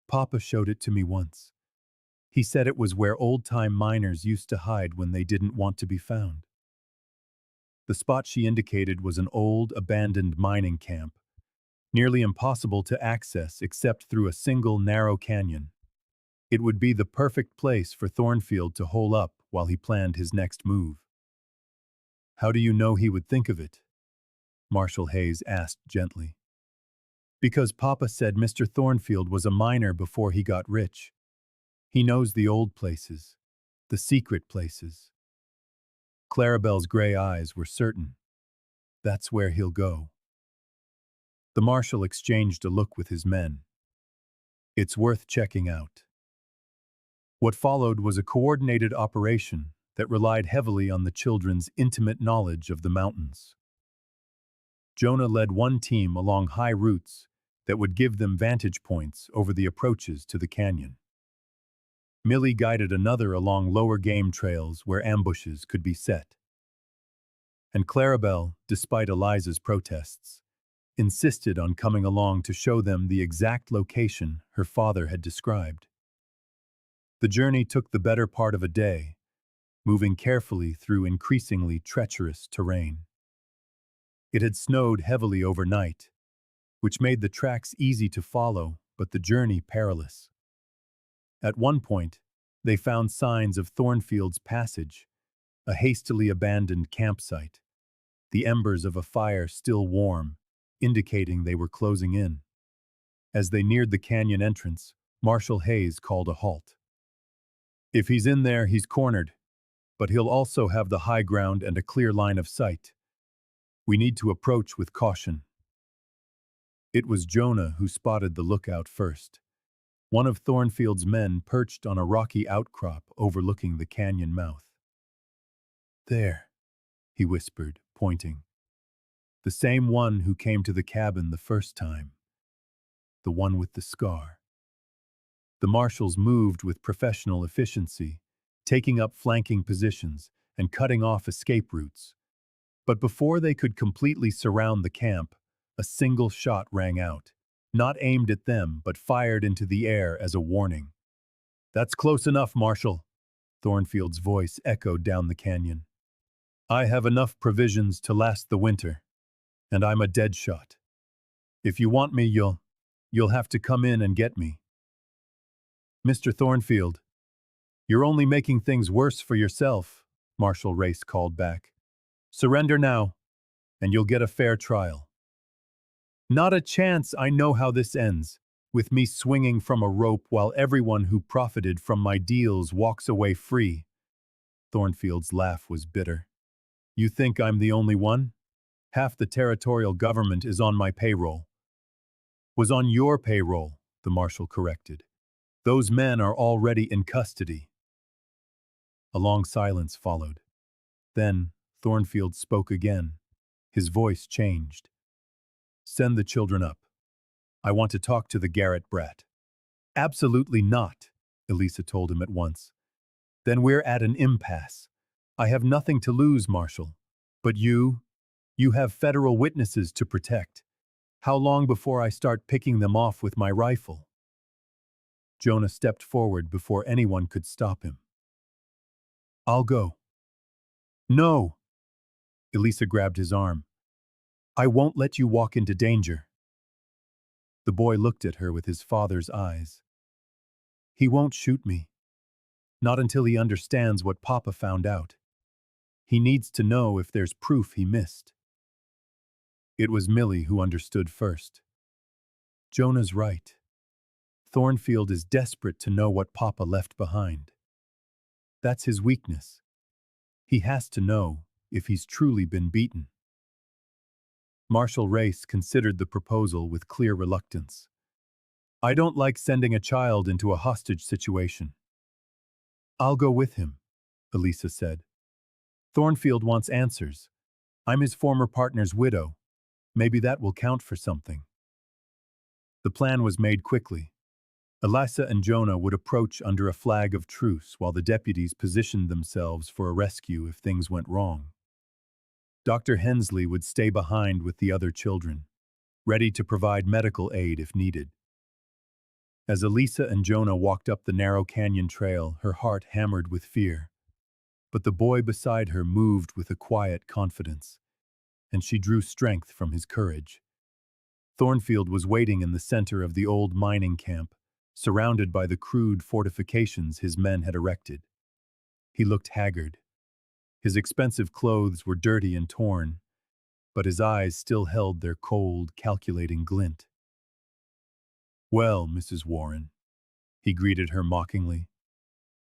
Papa showed it to me once. He said it was where old-time miners used to hide when they didn't want to be found. The spot she indicated was an old, abandoned mining camp, nearly impossible to access except through a single narrow canyon. It would be the perfect place for Thornfield to hole up while he planned his next move. How do you know he would think of it? Marshall Hayes asked gently. Because Papa said Mr. Thornfield was a miner before he got rich. He knows the old places, the secret places. Clarabelle's gray eyes were certain. That's where he'll go. The marshal exchanged a look with his men. It's worth checking out. What followed was a coordinated operation that relied heavily on the children's intimate knowledge of the mountains. Jonah led one team along high routes that would give them vantage points over the approaches to the canyon. Millie guided another along lower game trails where ambushes could be set. And Clarabelle, despite Eliza's protests, insisted on coming along to show them the exact location her father had described. The journey took the better part of a day, moving carefully through increasingly treacherous terrain. It had snowed heavily overnight, which made the tracks easy to follow but the journey perilous. At one point, they found signs of Thornfield's passage, a hastily abandoned campsite, the embers of a fire still warm, indicating they were closing in. As they neared the canyon entrance, Marshal Hayes called a halt. If he's in there, he's cornered, but he'll also have the high ground and a clear line of sight. We need to approach with caution. It was Jonah who spotted the lookout first. One of Thornfield's men perched on a rocky outcrop overlooking the canyon mouth. There, he whispered, pointing. The same one who came to the cabin the first time. The one with the scar. The marshals moved with professional efficiency, taking up flanking positions and cutting off escape routes. But before they could completely surround the camp, a single shot rang out, not aimed at them but fired into the air as a warning. That's close enough, Marshal, Thornfield's voice echoed down the canyon. I have enough provisions to last the winter, and I'm a dead shot. If you want me, you'll have to come in and get me. Mr. Thornfield, you're only making things worse for yourself, Marshal Race called back. Surrender now, and you'll get a fair trial. Not a chance. I know how this ends, with me swinging from a rope while everyone who profited from my deals walks away free. Thornfield's laugh was bitter. You think I'm the only one? Half the territorial government is on my payroll. Was on your payroll, the marshal corrected. Those men are already in custody. A long silence followed. Then, Thornfield spoke again. His voice changed. Send the children up. I want to talk to the Garrett brat. Absolutely not, Eliza told him at once. Then we're at an impasse. I have nothing to lose, Marshal. But you have federal witnesses to protect. How long before I start picking them off with my rifle? Jonah stepped forward before anyone could stop him. I'll go. No. Eliza grabbed his arm. I won't let you walk into danger. The boy looked at her with his father's eyes. He won't shoot me. Not until he understands what Papa found out. He needs to know if there's proof he missed. It was Millie who understood first. Jonah's right. Thornfield is desperate to know what Papa left behind. That's his weakness. He has to know if he's truly been beaten. Marshal Race considered the proposal with clear reluctance. I don't like sending a child into a hostage situation. I'll go with him, Eliza said. Thornfield wants answers. I'm his former partner's widow. Maybe that will count for something. The plan was made quickly. Eliza and Jonah would approach under a flag of truce while the deputies positioned themselves for a rescue if things went wrong. Dr. Hensley would stay behind with the other children, ready to provide medical aid if needed. As Eliza and Jonah walked up the narrow canyon trail, her heart hammered with fear. But the boy beside her moved with a quiet confidence, and she drew strength from his courage. Thornfield was waiting in the center of the old mining camp, surrounded by the crude fortifications his men had erected. He looked haggard. His expensive clothes were dirty and torn, but his eyes still held their cold, calculating glint. "Well, Mrs. Warren," he greeted her mockingly,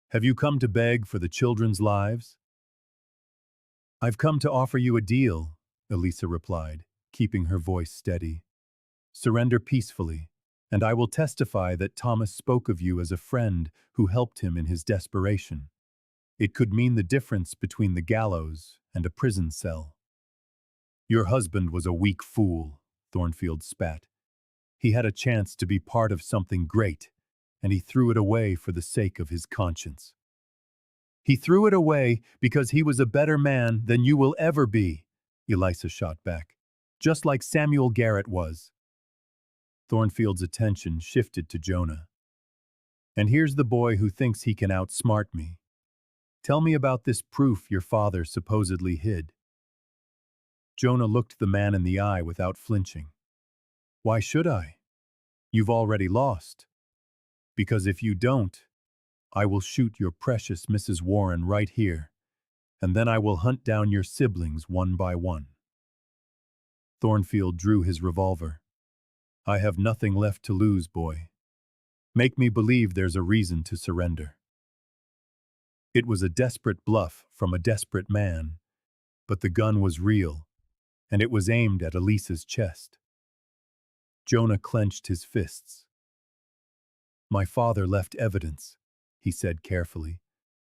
"have you come to beg for the children's lives?" "I've come to offer you a deal," Eliza replied, keeping her voice steady. "Surrender peacefully, and I will testify that Thomas spoke of you as a friend who helped him in his desperation. It could mean the difference between the gallows and a prison cell." "Your husband was a weak fool," Thornfield spat. "He had a chance to be part of something great, and he threw it away for the sake of his conscience." "He threw it away because he was a better man than you will ever be," Eliza shot back. "Just like Samuel Garrett was." Thornfield's attention shifted to Jonah. "And here's the boy who thinks he can outsmart me. Tell me about this proof your father supposedly hid." Jonah looked the man in the eye without flinching. "Why should I? You've already lost. Because if you don't, I will shoot your precious Mrs. Warren right here, and then I will hunt down your siblings one by one." Thornfield drew his revolver. "I have nothing left to lose, boy. Make me believe there's a reason to surrender." It was a desperate bluff from a desperate man, but the gun was real, and it was aimed at Elisa's chest. Jonah clenched his fists. "My father left evidence," he said carefully.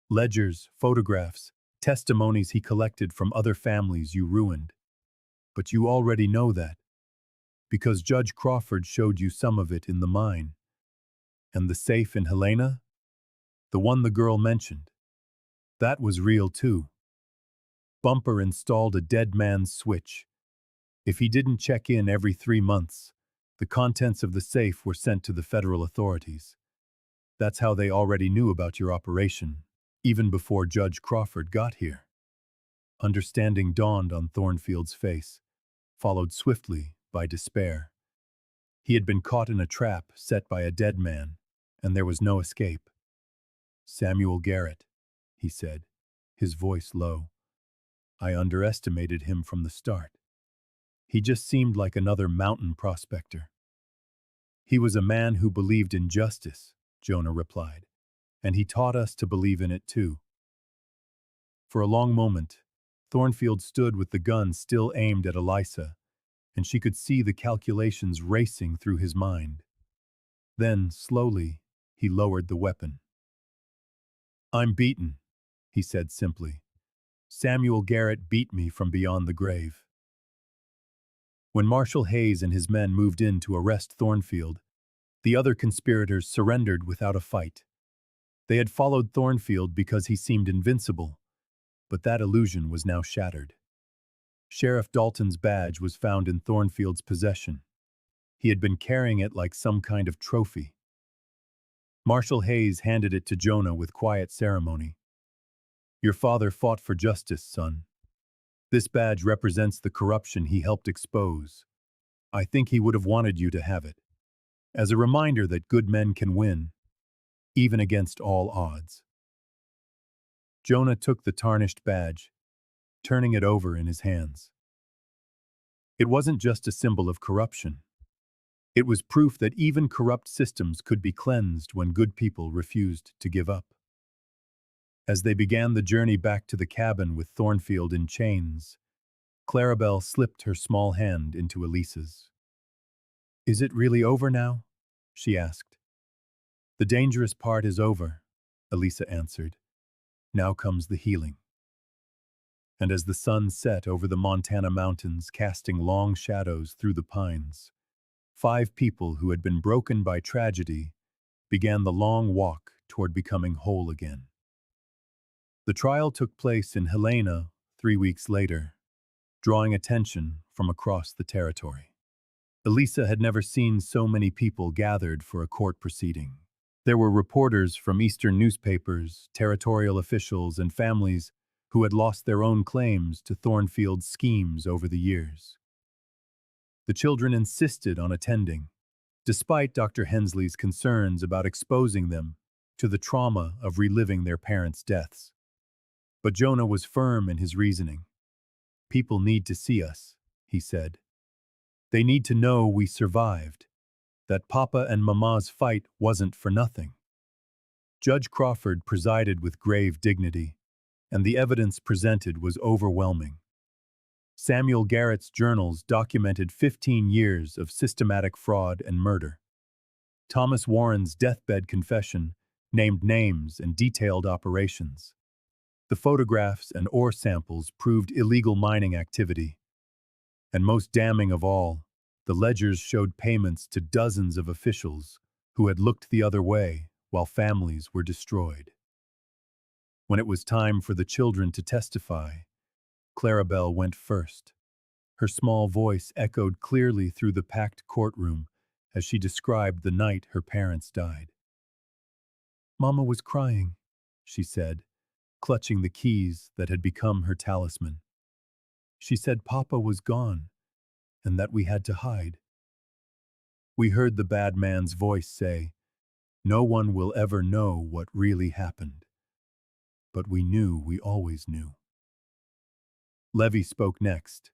"Ledgers, photographs, testimonies he collected from other families you ruined. But you already know that, because Judge Crawford showed you some of it in the mine. And the safe in Helena? The one the girl mentioned. That was real too. Bumper installed a dead man's switch. If he didn't check in every 3 months, the contents of the safe were sent to the federal authorities. That's how they already knew about your operation, even before Judge Crawford got here." Understanding dawned on Thornfield's face, followed swiftly by despair. He had been caught in a trap set by a dead man, and there was no escape. "Samuel Garrett," he said, his voice low. "I underestimated him from the start. He just seemed like another mountain prospector." "He was a man who believed in justice," Jonah replied, "and he taught us to believe in it too." For a long moment, Thornfield stood with the gun still aimed at Eliza, and she could see the calculations racing through his mind. Then, slowly, he lowered the weapon. "I'm beaten," he said simply. "Samuel Garrett beat me from beyond the grave." When Marshal Hayes and his men moved in to arrest Thornfield, the other conspirators surrendered without a fight. They had followed Thornfield because he seemed invincible, but that illusion was now shattered. Sheriff Dalton's badge was found in Thornfield's possession. He had been carrying it like some kind of trophy. Marshal Hayes handed it to Jonah with quiet ceremony. "Your father fought for justice, son. This badge represents the corruption he helped expose. I think he would have wanted you to have it, as a reminder that good men can win, even against all odds." Jonah took the tarnished badge, turning it over in his hands. It wasn't just a symbol of corruption. It was proof that even corrupt systems could be cleansed when good people refused to give up. As they began the journey back to the cabin with Thornfield in chains, Clarabelle slipped her small hand into Elisa's. "Is it really over now?" she asked. "The dangerous part is over," Eliza answered. "Now comes the healing." And as the sun set over the Montana mountains, casting long shadows through the pines, 5 people who had been broken by tragedy began the long walk toward becoming whole again. The trial took place in Helena 3 weeks later, drawing attention from across the territory. Eliza had never seen so many people gathered for a court proceeding. There were reporters from eastern newspapers, territorial officials, and families who had lost their own claims to Thornfield's schemes over the years. The children insisted on attending, despite Dr. Hensley's concerns about exposing them to the trauma of reliving their parents' deaths. But Jonah was firm in his reasoning. "People need to see us," he said. They need to know we survived, that Papa and Mama's fight wasn't for nothing. Judge Crawford presided with grave dignity, and the evidence presented was overwhelming. Samuel Garrett's journals documented 15 years of systematic fraud and murder. Thomas Warren's deathbed confession named names and detailed operations. The photographs and ore samples proved illegal mining activity. And most damning of all, the ledgers showed payments to dozens of officials who had looked the other way while families were destroyed. When it was time for the children to testify, Clarabelle went first. Her small voice echoed clearly through the packed courtroom as she described the night her parents died. "Mama was crying," she said, clutching the keys that had become her talisman. "She said Papa was gone and that we had to hide." We heard the bad man's voice say, "No one will ever know what really happened." But we knew we always knew. Levy spoke next,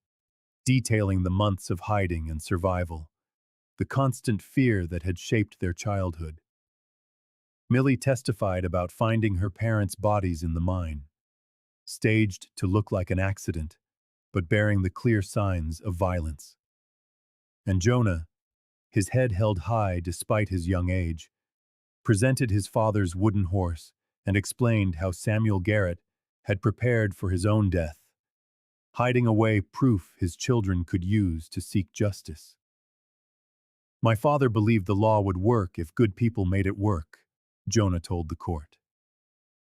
detailing the months of hiding and survival, the constant fear that had shaped their childhood. Millie testified about finding her parents' bodies in the mine, staged to look like an accident, but bearing the clear signs of violence. And Jonah, his head held high despite his young age, presented his father's wooden horse and explained how Samuel Garrett had prepared for his own death, hiding away proof his children could use to seek justice. "My father believed the law would work if good people made it work," Jonah told the court.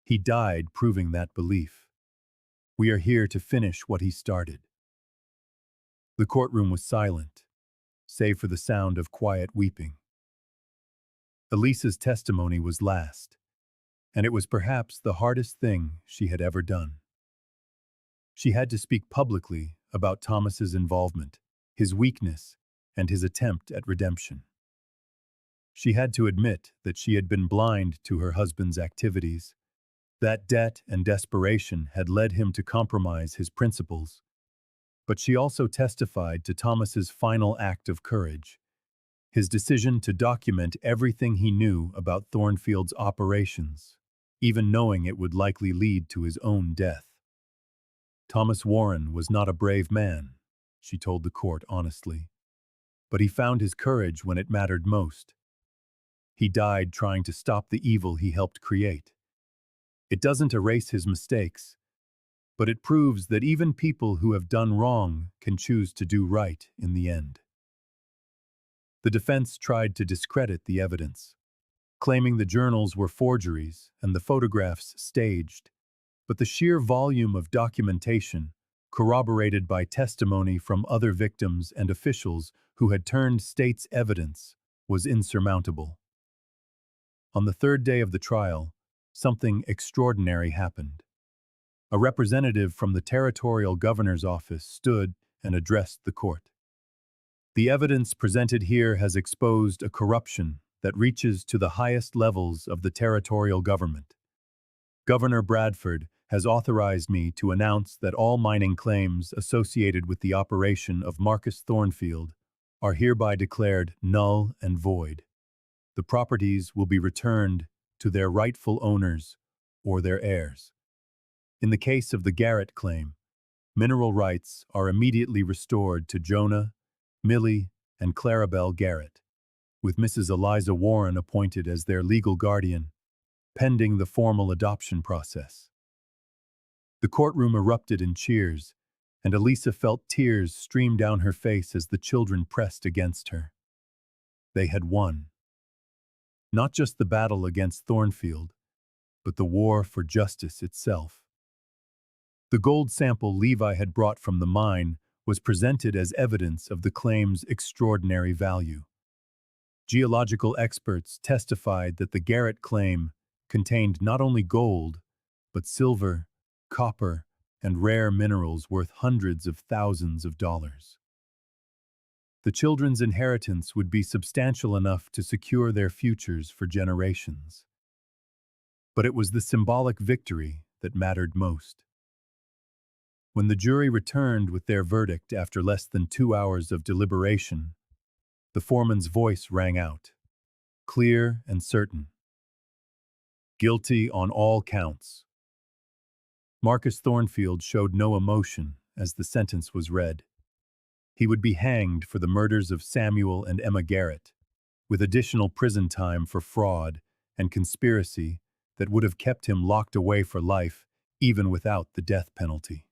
"He died proving that belief. We are here to finish what he started." The courtroom was silent, save for the sound of quiet weeping. Elisa's testimony was last, and it was perhaps the hardest thing she had ever done. She had to speak publicly about Thomas's involvement, his weakness, and his attempt at redemption. She had to admit that she had been blind to her husband's activities, that debt and desperation had led him to compromise his principles. But she also testified to Thomas's final act of courage, his decision to document everything he knew about Thornfield's operations, even knowing it would likely lead to his own death. Thomas Warren was not a brave man, she told the court honestly, but he found his courage when it mattered most. He died trying to stop the evil he helped create. It doesn't erase his mistakes, but it proves that even people who have done wrong can choose to do right in the end. The defense tried to discredit the evidence, claiming the journals were forgeries and the photographs staged, but the sheer volume of documentation, corroborated by testimony from other victims and officials who had turned state's evidence, was insurmountable. On the third day of the trial, something extraordinary happened. A representative from the territorial governor's office stood and addressed the court. "The evidence presented here has exposed a corruption that reaches to the highest levels of the territorial government. Governor Bradford has authorized me to announce that all mining claims associated with the operation of Marcus Thornfield are hereby declared null and void. The properties will be returned to their rightful owners or their heirs. In the case of the Garrett claim, mineral rights are immediately restored to Jonah, Millie, and Clarabelle Garrett, with Mrs. Eliza Warren appointed as their legal guardian, pending the formal adoption process." The courtroom erupted in cheers, and Elisa felt tears stream down her face as the children pressed against her. They had won. Not just the battle against Thornfield, but the war for justice itself. The gold sample Levi had brought from the mine was presented as evidence of the claim's extraordinary value. Geological experts testified that the Garrett claim contained not only gold, but silver, copper, and rare minerals worth hundreds of thousands of dollars. The children's inheritance would be substantial enough to secure their futures for generations. But it was the symbolic victory that mattered most. When the jury returned with their verdict after less than 2 hours of deliberation, the foreman's voice rang out, clear and certain. Guilty on all counts. Marcus Thornfield showed no emotion as the sentence was read. He would be hanged for the murders of Samuel and Emma Garrett, with additional prison time for fraud and conspiracy that would have kept him locked away for life even without the death penalty.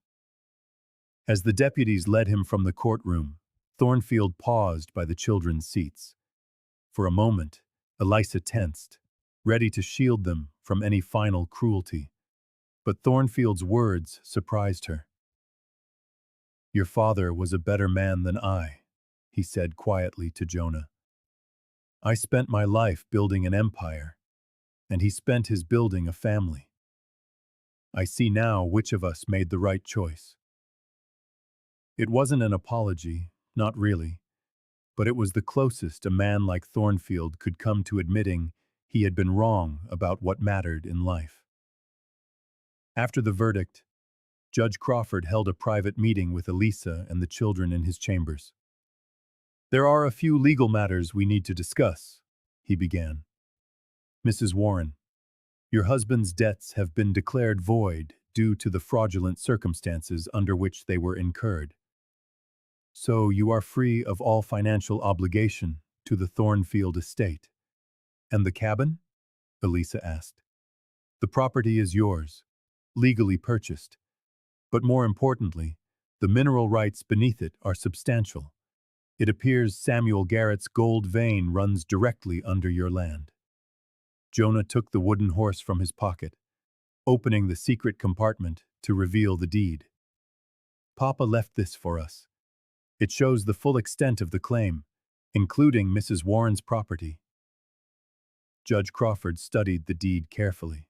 As the deputies led him from the courtroom, Thornfield paused by the children's seats. For a moment, Eliza tensed, ready to shield them from any final cruelty. But Thornfield's words surprised her. "Your father was a better man than I," he said quietly to Jonah. "I spent my life building an empire, and he spent his building a family. I see now which of us made the right choice." It wasn't an apology, not really, but it was the closest a man like Thornfield could come to admitting he had been wrong about what mattered in life. After the verdict, Judge Crawford held a private meeting with Eliza and the children in his chambers. "There are a few legal matters we need to discuss," he began. "Mrs. Warren, your husband's debts have been declared void due to the fraudulent circumstances under which they were incurred. So you are free of all financial obligation to the Thornfield estate." "And the cabin?" Eliza asked. "The property is yours, legally purchased. But more importantly, the mineral rights beneath it are substantial. It appears Samuel Garrett's gold vein runs directly under your land." Jonah took the wooden horse from his pocket, opening the secret compartment to reveal the deed. "Papa left this for us. It shows the full extent of the claim, including Mrs. Warren's property." Judge Crawford studied the deed carefully.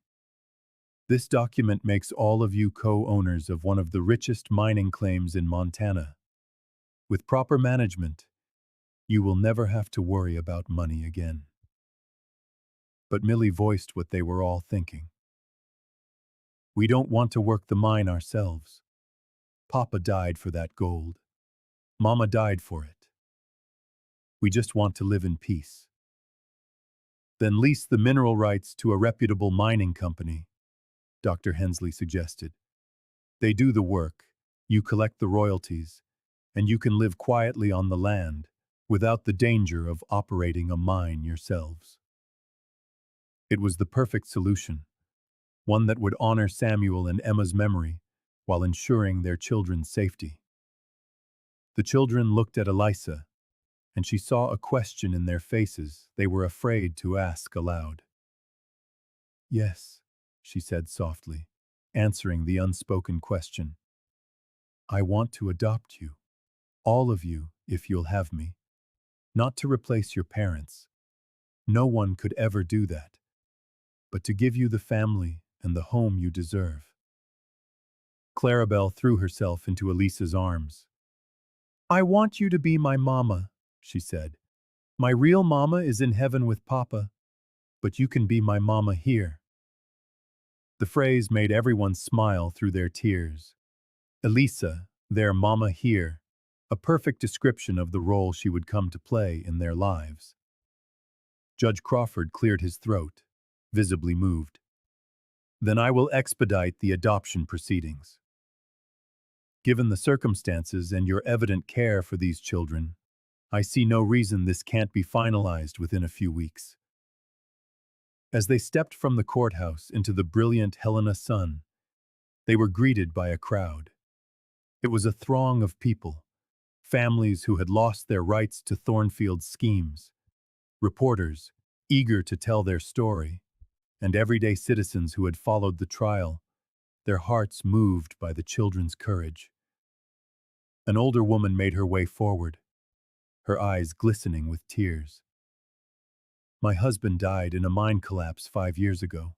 "This document makes all of you co-owners of one of the richest mining claims in Montana. With proper management, you will never have to worry about money again." But Millie voiced what they were all thinking. "We don't want to work the mine ourselves. Papa died for that gold. Mama died for it. We just want to live in peace." "Then lease the mineral rights to a reputable mining company," Dr. Hensley suggested. "They do the work, you collect the royalties, and you can live quietly on the land without the danger of operating a mine yourselves." It was the perfect solution, one that would honor Samuel and Emma's memory while ensuring their children's safety. The children looked at Eliza, and she saw a question in their faces they were afraid to ask aloud. "Yes," she said softly, answering the unspoken question. "I want to adopt you, all of you, if you'll have me. Not to replace your parents. No one could ever do that. But to give you the family and the home you deserve." Clarabelle threw herself into Elisa's arms. "I want you to be my mama," she said. "My real mama is in heaven with Papa, but you can be my mama here." The phrase made everyone smile through their tears. Eliza, their mama here, a perfect description of the role she would come to play in their lives. Judge Crawford cleared his throat, visibly moved. "Then I will expedite the adoption proceedings. Given the circumstances and your evident care for these children, I see no reason this can't be finalized within a few weeks." As they stepped from the courthouse into the brilliant Helena sun, they were greeted by a crowd. It was a throng of people, families who had lost their rights to Thornfield's schemes, reporters eager to tell their story, and everyday citizens who had followed the trial, their hearts moved by the children's courage. An older woman made her way forward, her eyes glistening with tears. "My husband died in a mine collapse 5 years ago.